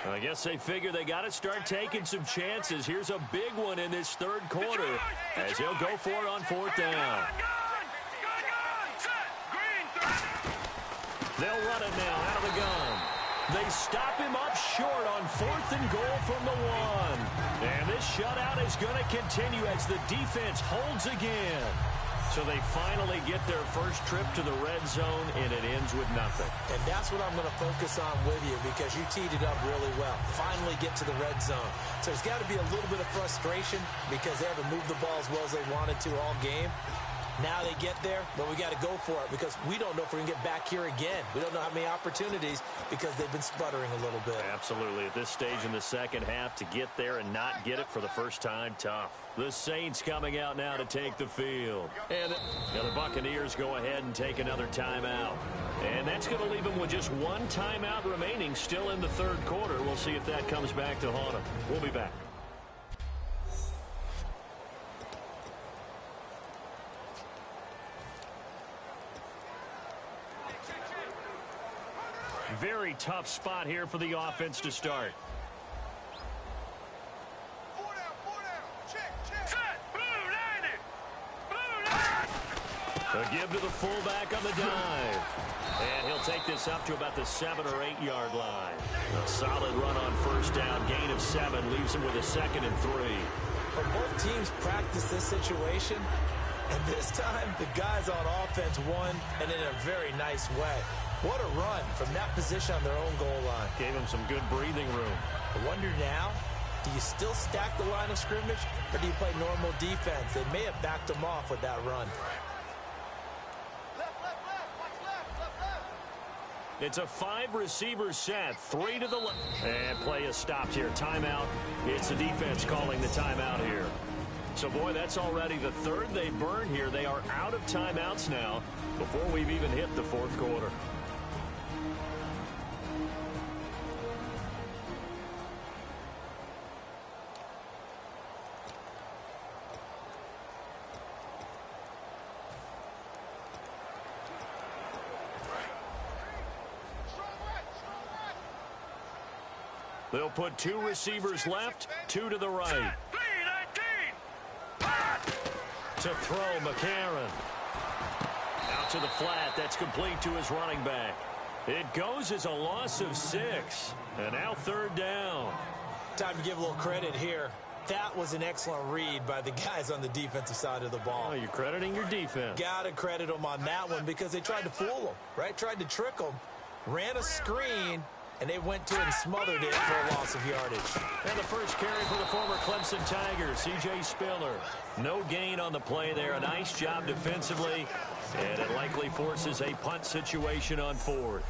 I guess they figure they got to start taking some chances. Here's a big one in this third quarter as he'll go for it on fourth down. They'll run it now out of the gun. They stop him up short on 4th and goal from the 1. And this shutout is going to continue as the defense holds again. So they finally get their first trip to the red zone, and it ends with nothing. And that's what I'm going to focus on with you because you teed it up really well. Finally get to the red zone. So there's got to be a little bit of frustration because they haven't moved the ball as well as they wanted to all game. Now they get there, but we got to go for it because we don't know if we're going to get back here again. We don't know how many opportunities because they've been sputtering a little bit. Absolutely. At this stage in the second half, to get there and not get it for the first time, tough. The Saints coming out now to take the field. And the Buccaneers go ahead and take another timeout. And that's going to leave them with just one timeout remaining still in the third quarter. We'll see if that comes back to haunt them. We'll be back. Very tough spot here for the offense to start. A give to the fullback on the dive. And he'll take this up to about the 7 or 8 yard line. A solid run on first down. Gain of 7 leaves him with a 2nd and 3. But both teams practice this situation. And this time, the guys on offense won, and in a very nice way. What a run from that position on their own goal line. Gave them some good breathing room. I wonder now, do you still stack the line of scrimmage, or do you play normal defense? They may have backed them off with that run. It's a 5-receiver set, 3 to the left. And play is stopped here. Timeout. It's the defense calling the timeout here. So, boy, that's already the third they burned here. They are out of timeouts now before we've even hit the fourth quarter. They'll put 2 receivers left, 2 to the right. To throw, McCarron. Out to the flat. That's complete to his running back. It goes as a loss of 6. And now third down. Time to give a little credit here. That was an excellent read by the guys on the defensive side of the ball. Oh, you're crediting your defense. Got to credit them on that one because they tried to fool them, right? Tried to trick them. Ran a screen. And they went to it and smothered it for a loss of yardage. And the first carry for the former Clemson Tigers, C.J. Spiller. No gain on the play there. A nice job defensively. And it likely forces a punt situation on 4th.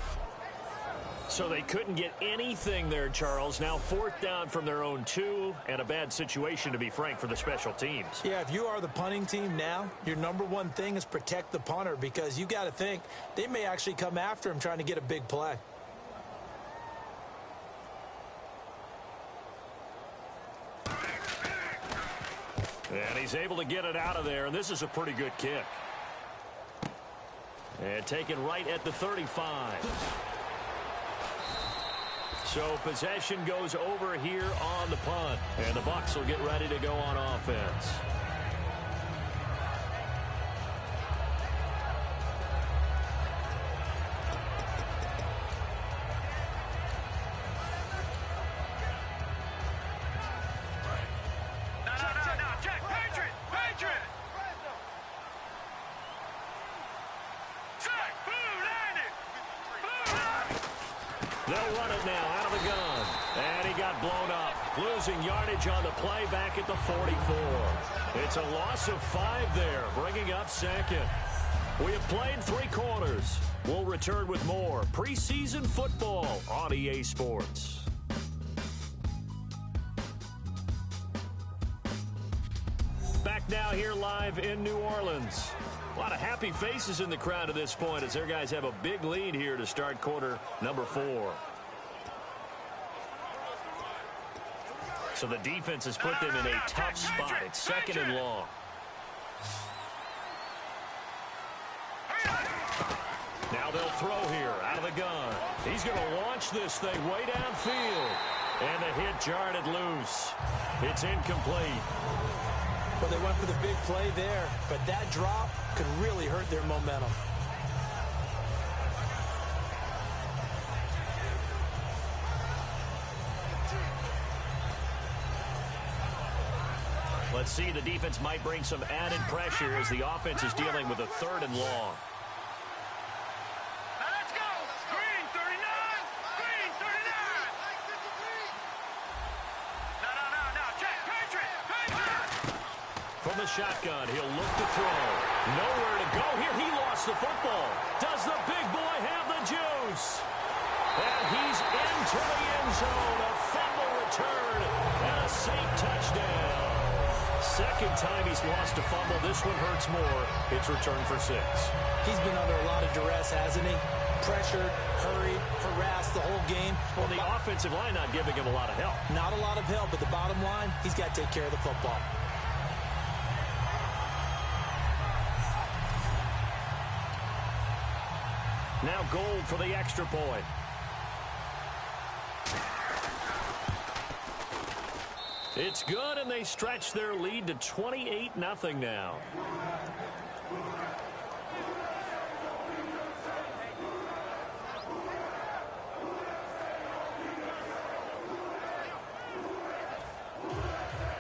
So they couldn't get anything there, Charles. Now 4th down from their own 2. And a bad situation, to be frank, for the special teams. Yeah, if you are the punting team now, your number one thing is protect the punter because you got to think they may actually come after him trying to get a big play. And he's able to get it out of there, and this is a pretty good kick. And taken right at the 35. So possession goes over here on the punt, and the Bucs will get ready to go on offense. They'll run it now out of the gun. And he got blown up. Losing yardage on the play back at the 44. It's a loss of 5 there, bringing up 2nd. We have played 3 quarters. We'll return with more preseason football on EA Sports. Back now here live in New Orleans. A lot of happy faces in the crowd at this point as their guys have a big lead here to start quarter number 4. So the defense has put them in a tough spot. It's 2nd and long. Now they'll throw here out of the gun. He's going to launch this thing way downfield. And the hit jarred it loose. It's incomplete. Well, they went for the big play there, but that drop could really hurt their momentum. Let's see, the defense might bring some added pressure as the offense is dealing with a 3rd and long. Now let's go. Green 39. Green 39. No. Check. Patriot. From the shotgun, he'll look to throw. Nowhere to go here. He lost the football. Does the big boy have the juice? And he's into the end zone. A fumble return and a safe touchdown. Second time he's lost a fumble. This one hurts more. It's returned for 6. He's been under a lot of duress, hasn't he? Pressured, hurried, harassed the whole game. Well, the offensive line not giving him a lot of help. Not a lot of help, but the bottom line, he's got to take care of the football. Now Gold for the extra point. It's good, and they stretch their lead to 28-0 now.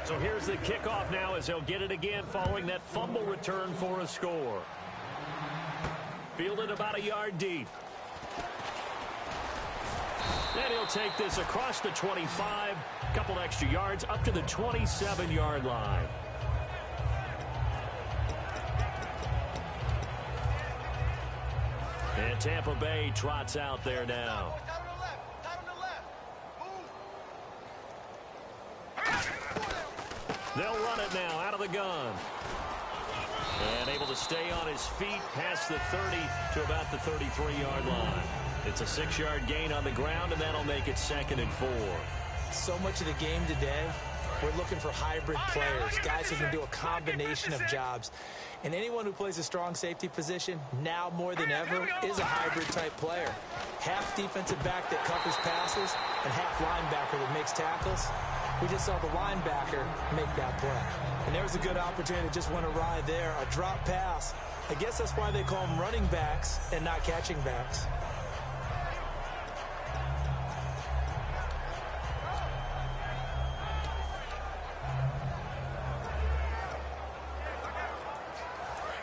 So here's the kickoff now as they'll get it again following that fumble return for a score. Fielded about a yard deep. And he'll take this across the 25, couple extra yards up to the 27-yard line. And Tampa Bay trots out there now. They'll run it now out of the gun. And able to stay on his feet past the 30 to about the 33-yard line. It's a 6-yard gain on the ground, and that'll make it 2nd and 4. So much of the game today, we're looking for hybrid players, guys who can do a combination of jobs. And anyone who plays a strong safety position, now more than ever, is a hybrid-type player. Half defensive back that covers passes, and half linebacker that makes tackles. We just saw the linebacker make that play. And there was a good opportunity that just went awry there, a drop pass. I guess that's why they call them running backs and not catching backs.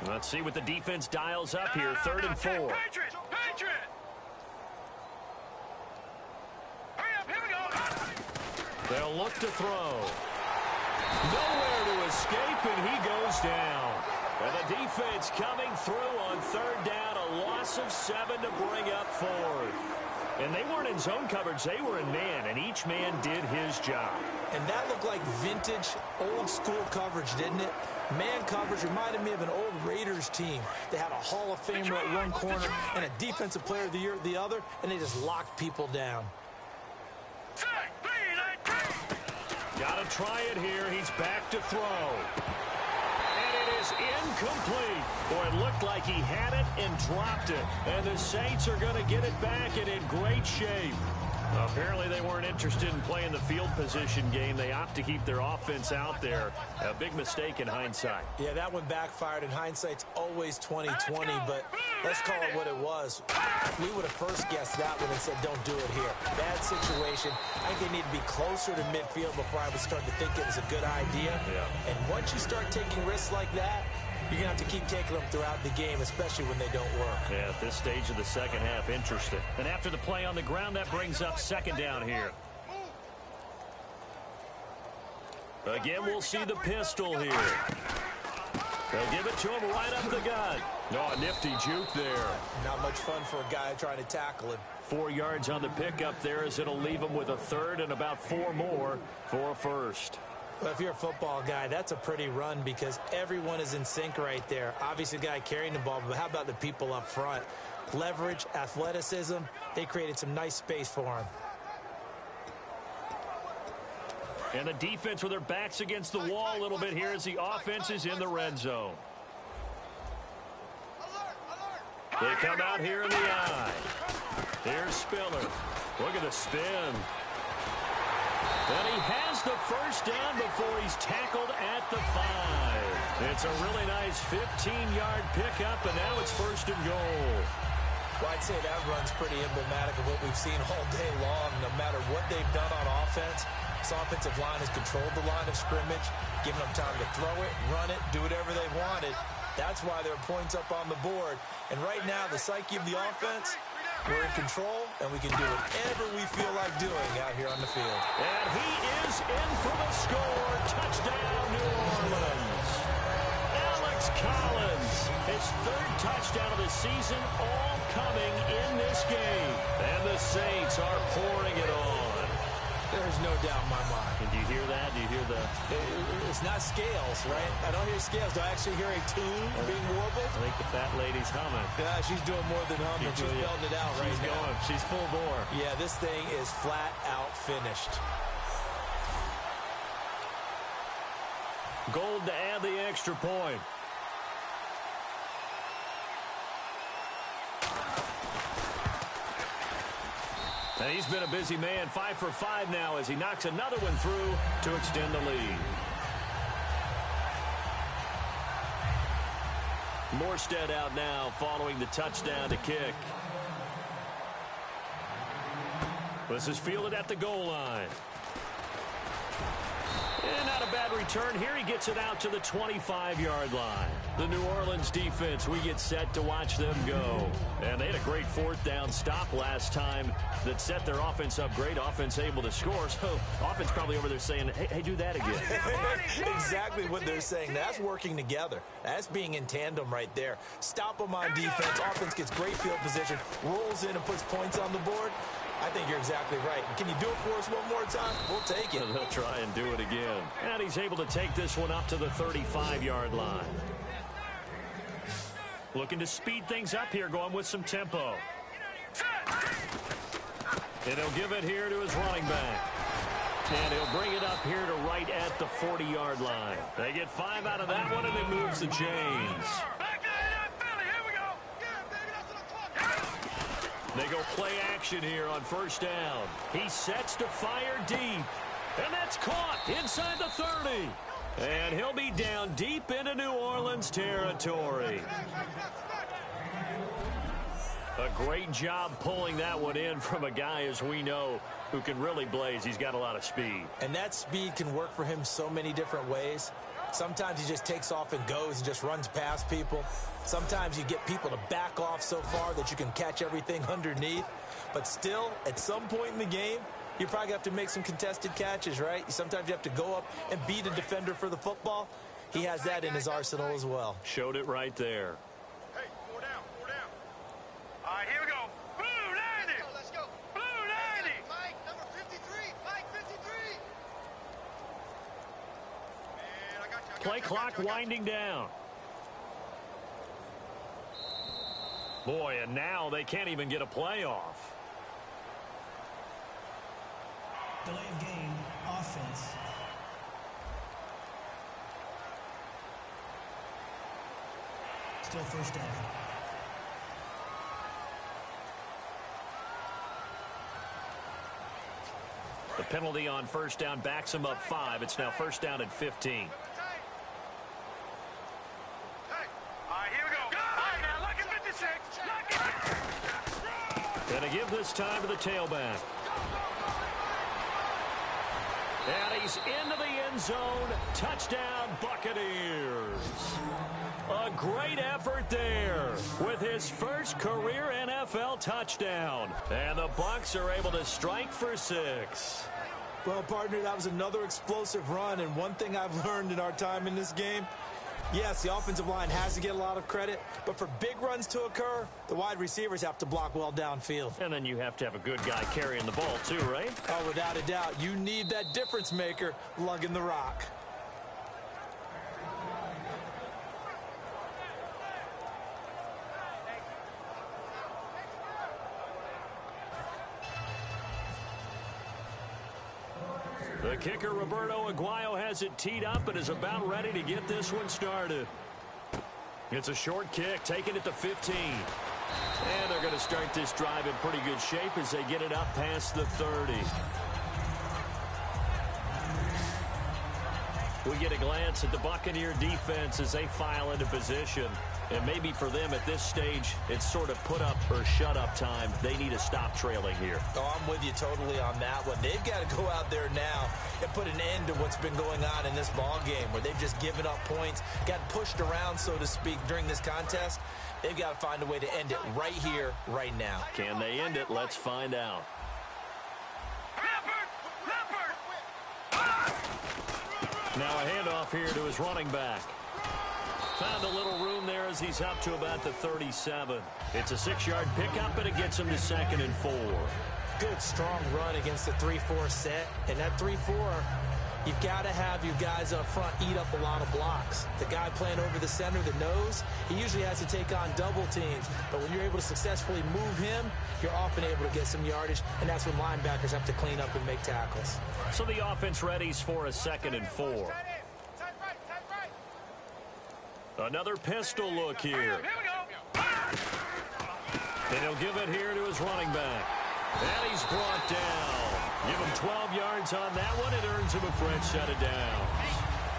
Let's see what the defense dials up here. 3rd and 4. Patriot. Hurry up, here we go. They'll look to throw. Nowhere to escape, and he goes down. And the defense coming through on 3rd down. A loss of 7 to bring up 4th. And they weren't in zone coverage. They were in man, and each man did his job. And that looked like vintage, old-school coverage, didn't it? Man coverage reminded me of an old Raiders team. They had a Hall of Famer at one corner and a Defensive Player of the Year at the other, and they just locked people down. Got to try it here. He's back to throw. And it is incomplete. Boy, it looked like he had it and dropped it. And the Saints are going to get it back and in great shape. Apparently they weren't interested in playing the field position game. They opt to keep their offense out there. A big mistake in hindsight. Yeah, that one backfired, and hindsight's always 20/20, but let's call it what it was. We would have first guessed that one and said, don't do it here. Bad situation. I think they need to be closer to midfield before I would start to think it was a good idea. Yeah. And once you start taking risks like that, you're going to have to keep taking them throughout the game, especially when they don't work. Yeah, at this stage of the second half, interesting. And after the play on the ground, that brings up 2nd down here. Again, we'll see the pistol here. They'll give it to him right up the gut. Oh, a nifty juke there. Not much fun for a guy trying to tackle him. 4 yards on the pickup there as it'll leave him with a 3rd and about 4 more for a 1st. Well, if you're a football guy, that's a pretty run because everyone is in sync right there. Obviously, the guy carrying the ball, but how about the people up front? Leverage, athleticism, they created some nice space for him. And the defense with their backs against the wall a little bit here as the offense is in the red zone. They come out here in the eye. Here's Spiller. Look at the spin. And he has the first down before he's tackled at the 5. It's a really nice 15-yard pickup, and now it's 1st and goal. Well, I'd say that run's pretty emblematic of what we've seen all day long. No matter what they've done on offense, this offensive line has controlled the line of scrimmage, given them time to throw it, run it, do whatever they wanted. That's why there are points up on the board. And right now, the psyche of the offense, we're in control, and we can do whatever we feel like doing out here on the field. And he is in for the score. Touchdown, New Orleans. Alex Collins, his 3rd touchdown of the season, all coming in this game. And the Saints are pouring it on. There's no doubt in my mind. And do you hear that? Do you hear the... It's not scales, right? I don't hear scales. Do I actually hear a tune being warbled? I think the fat lady's humming. Yeah, she's doing more than humming. She's belting it out right now. She's going. She's full bore. Yeah, this thing is flat out finished. Gold to add the extra point. And he's been a busy man, 5 for 5 now as he knocks another one through to extend the lead. Morstead out now following the touchdown to kick. This is fielded at the goal line. And not a bad return. Here he gets it out to the 25-yard line. The New Orleans defense, we get set to watch them go. And they had a great 4th down stop last time that set their offense up great. Offense able to score. So offense probably over there saying, hey, do that again. Exactly what they're saying. That's working together. That's being in tandem right there. Stop them on defense. Offense gets great field position, rolls in and puts points on the board. I think you're exactly right. Can you do it for us one more time? We'll take it. They'll try and do it again. And he's able to take this one up to the 35-yard line. Looking to speed things up here, going with some tempo. And he'll give it here to his running back. And he'll bring it up here to right at the 40-yard line. They get 5 out of that one, and it moves the chains. They go play action here on 1st down. He sets to fire deep. And that's caught inside the 30. And he'll be down deep into New Orleans territory. A great job pulling that one in from a guy, as we know, who can really blaze. He's got a lot of speed. And that speed can work for him so many different ways. Sometimes he just takes off and goes and just runs past people. Sometimes you get people to back off so far that you can catch everything underneath. But still, at some point in the game, you probably have to make some contested catches, right? Sometimes you have to go up and beat a defender for the football. He has that in his arsenal as well. Showed it right there. Hey, 4 down, 4 down. All right, here we go. Blue 90. Let's go. Blue 90. Mike, number 53. Mike, 53. Man, I got you. Play clock winding down. Boy, and now they can't even get a play off. Delay of game, offense. Still 1st down. The penalty on 1st down backs him up 5. It's now 1st down at 15. And to give this time to the tailback. And he's into the end zone. Touchdown, Buccaneers. A great effort there with his first career NFL touchdown. And the Bucs are able to strike for 6. Well, partner, that was another explosive run. And one thing I've learned in our time in this game, yes, the offensive line has to get a lot of credit, but for big runs to occur, the wide receivers have to block well downfield. And then you have to have a good guy carrying the ball too, right? Oh, without a doubt. You need that difference maker lugging the rock. The kicker, Roberto Aguayo, has it teed up and is about ready to get this one started. It's a short kick, taking it to 15. And they're going to start this drive in pretty good shape as they get it up past the 30. We get a glance at the Buccaneer defense as they file into position. And maybe for them at this stage, it's sort of put up or shut up time. They need to stop trailing here. Oh, I'm with you totally on that one. They've got to go out there now and put an end to what's been going on in this ball game where they've just given up points, got pushed around, so to speak, during this contest. They've got to find a way to end it right here, right now. Can they end it? Let's find out. Now a handoff here to his running back. Found a little room there as he's up to about the 37. It's a 6-yard pickup, and it gets him to 2nd and 4. Good, strong run against the 3-4 set. And that 3-4, you've got to have your guys up front eat up a lot of blocks. The guy playing over the center, the nose, he usually has to take on double teams. But when you're able to successfully move him, you're often able to get some yardage, and that's when linebackers have to clean up and make tackles. So the offense readies for a 2nd and 4. Another pistol look here. And he'll give it here to his running back. And he's brought down. Give him 12 yards on that one. It earns him a fresh set of downs.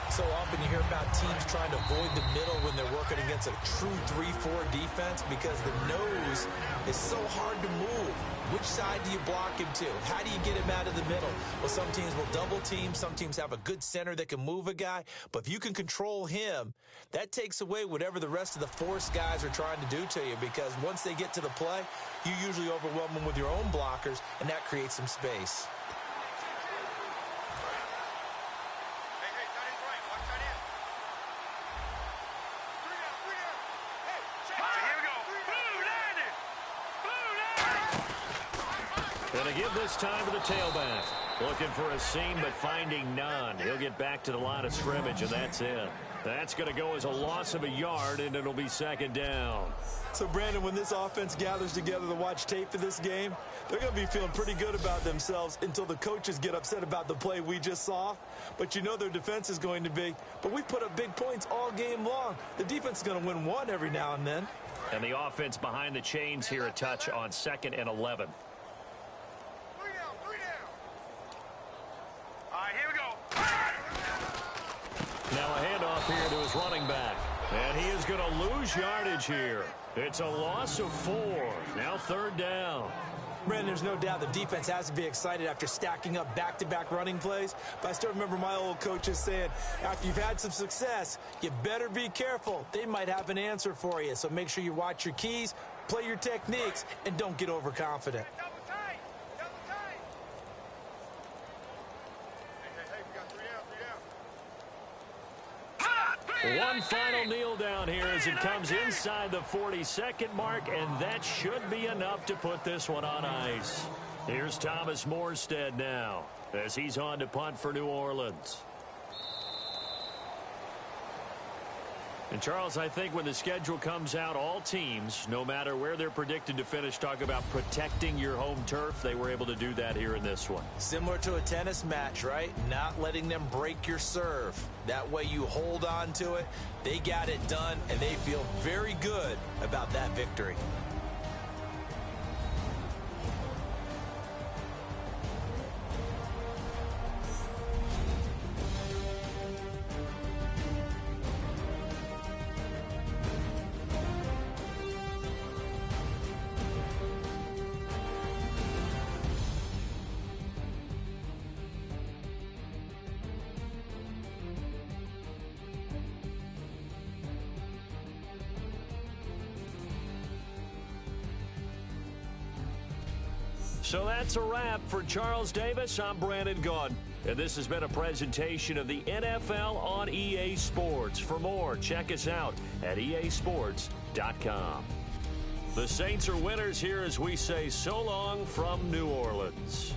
So often you hear about teams trying to avoid the middle when they're working against a true 3-4 defense because the nose is so hard to move. Which side do you block him to? How do you get him out of the middle? Well, some teams will double team. Some teams have a good center that can move a guy. But if you can control him, that takes away whatever the rest of the force guys are trying to do to you because once they get to the play, you usually overwhelm them with your own blockers, and that creates some space. Going to give this time to the tailback. Looking for a seam, but finding none. He'll get back to the line of scrimmage, and that's it. That's going to go as a loss of a yard, and it'll be 2nd down. So, Brandon, when this offense gathers together to watch tape for this game, they're going to be feeling pretty good about themselves until the coaches get upset about the play we just saw. But you know their defense is going to be. But we put up big points all game long. The defense is going to win one every now and then. And the offense behind the chains here, a touch on 2nd and 11. Now a handoff here to his running back. And he is going to lose yardage here. It's a loss of 4. Now 3rd down. Brandon, there's no doubt the defense has to be excited after stacking up back-to-back running plays. But I still remember my old coaches saying, after you've had some success, you better be careful. They might have an answer for you. So make sure you watch your keys, play your techniques, and don't get overconfident. One final kneel down here as it comes inside the 40-second mark, and that should be enough to put this one on ice. Here's Thomas Morstead now as he's on to punt for New Orleans. And, Charles, I think when the schedule comes out, all teams, no matter where they're predicted to finish, talk about protecting your home turf. They were able to do that here in this one. Similar to a tennis match, right? Not letting them break your serve. That way you hold on to it. They got it done, and they feel very good about that victory. So that's a wrap for Charles Davis. I'm Brandon Gaudin, and this has been a presentation of the NFL on EA Sports. For more, check us out at easports.com. The Saints are winners here as we say so long from New Orleans.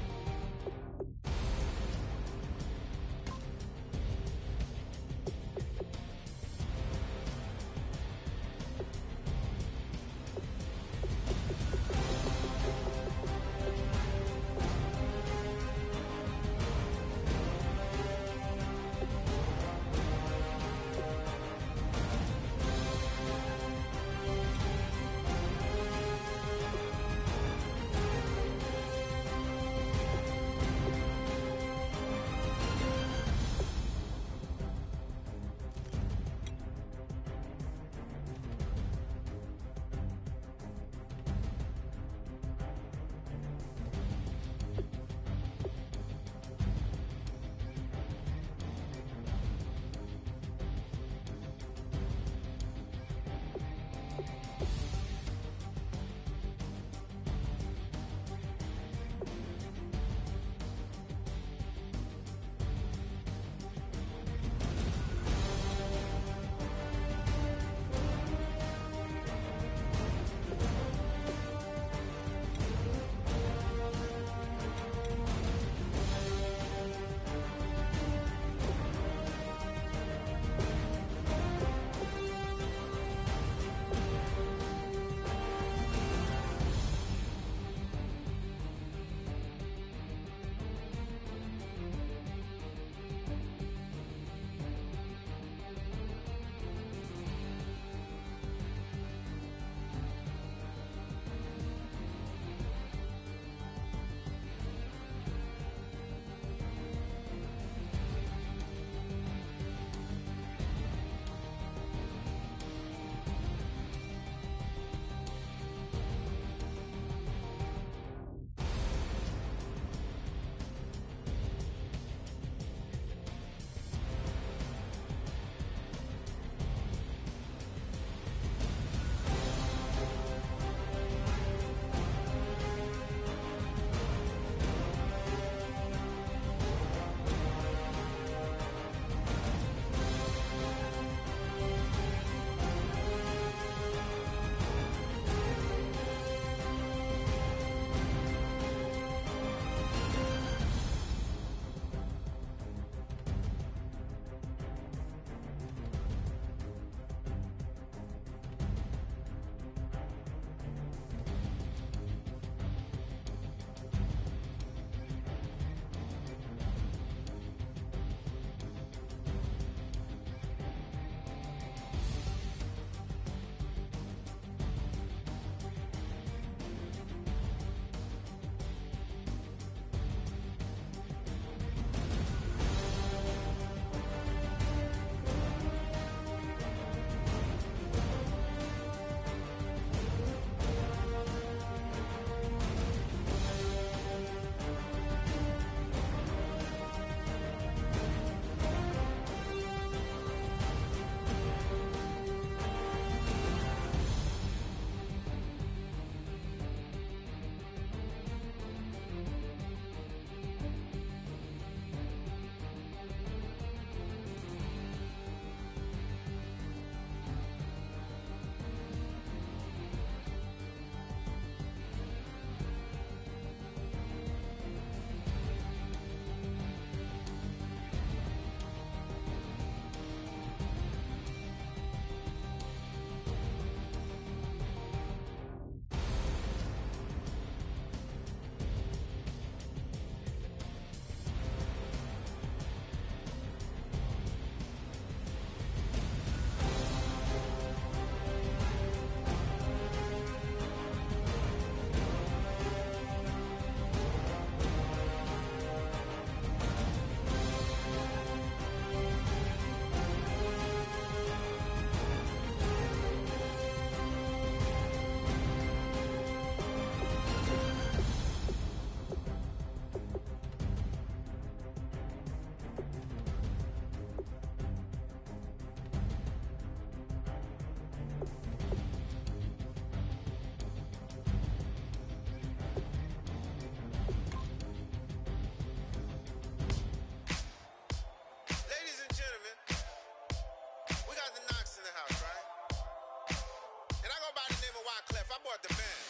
band.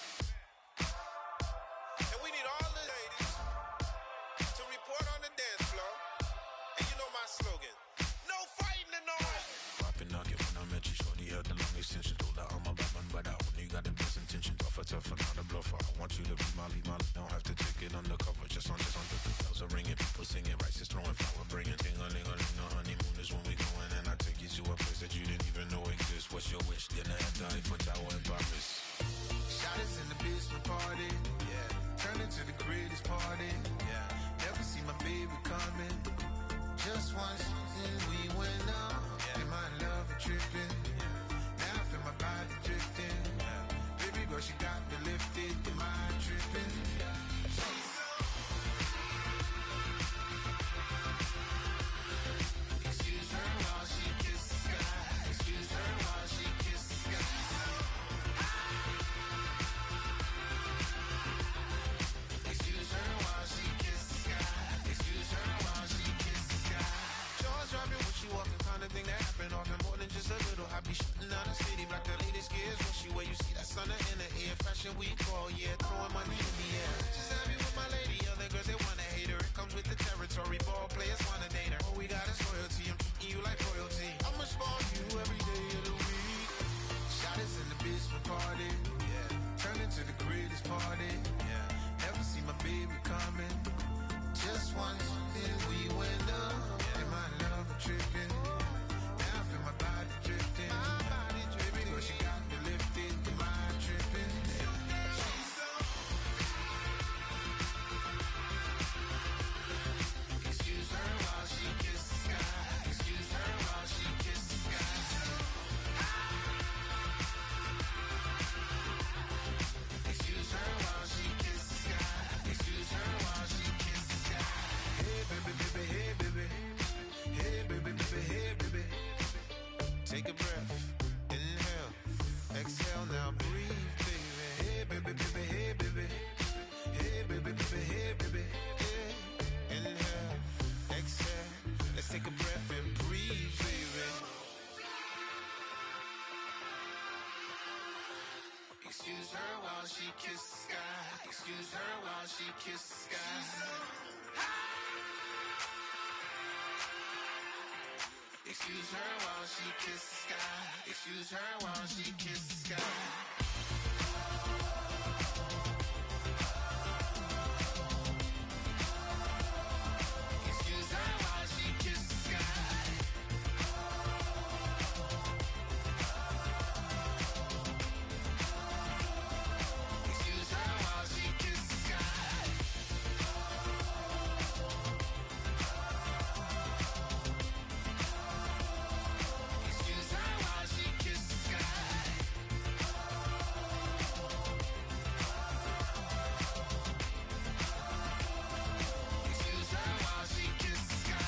And we need all the ladies to report on the dance floor. And you know my slogan, no fighting tonight. Popping nugget when I met you, shorty had the long extension. Told her I'm a bad man, but I only got the best intention. Tougher, not a bluffer. I want you to be Molly. Don't have to take it undercover. Just on the bells are ringing, people singing, rice is throwing, flower bringing. Ting-a-ling-a-ling, the honeymoon is when we going, and I take you to a place that you didn't even know exists. What's your wish? Dinner at the Eiffel Tower in Paris. Shot us in the basement party, yeah. Turn into the greatest party, yeah. Never see my baby coming. Just once, and we went up. Yeah. And my love is tripping, yeah. Now I feel my body drifting, yeah. Baby girl, she got me lifted. Am I tripping? Excuse her while she kisses the sky. Excuse her while she kisses the sky. Excuse her while she kisses the sky. Excuse her while she kisses the sky. Jaws dropping when she walking, kind of thing that happen often. More than just a little. I be shooting out the city, black the latest gears. When she where you see that sun in the air. Fashion week all year, throwing money in the air. Just happy with my lady, other girls they wanna hate her. It comes with the territory, ball players wanna date her. All we got is loyalty, I'm treating you like royalty. I'ma spoil you every day of the week. Shot us in the basement party, yeah. Turn into the greatest party, yeah. Never see my baby coming. Just once, then we went up, yeah. And my love was tripping. Now I feel my body drifting. Baby girl, she got me lifted. Am I tripping? Excuse her while she kisses the sky. Excuse her while she kisses the sky. Excuse her while she kisses the sky. Excuse her while she kisses the sky. Hey baby, baby, hey baby. Hey baby, baby, hey baby. Take a breath, inhale, exhale, now breathe, baby. Hey baby, baby, hey baby. Hey baby, baby, hey baby. Hey. Inhale, exhale, let's take a breath and breathe, baby. Excuse her while she kisses the sky. Excuse her while she kisses the sky. Excuse her while she kisses the sky. Excuse her while she kisses the sky. Excuse her while she kisses the sky. Excuse her while she kisses the sky. Excuse her while she kisses the sky. Excuse her while she kisses the sky.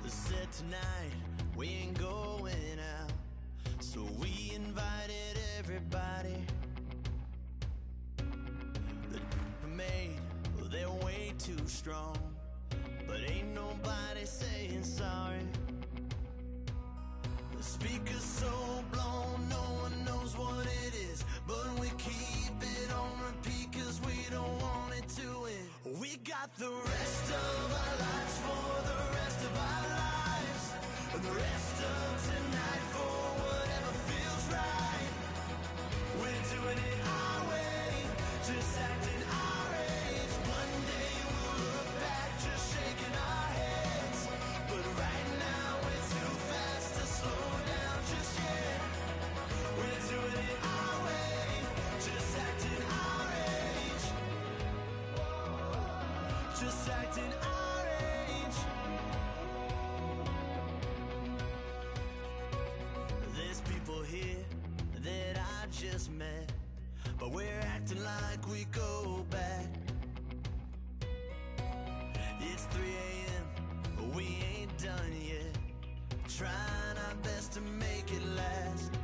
Said tonight we ain't going out, so we invited everybody. The made, well, they're way too strong, but ain't nobody saying sorry. The speaker's so blown, no one knows what it is, but we keep it on repeat 'cause we don't want it to end. We got the rest of our lives for the rest of our lives, and the rest of tonight for whatever feels right. We're doing it our way, just acting our age. One day we'll look back just shaking our heads, but right now we're too fast to slow down just yet. We're doing it our way, just acting our age. Just acting our age. There's people here that I just met, but we're acting like we go back. It's 3 a.m., but we ain't done yet. Trying our best to make it last.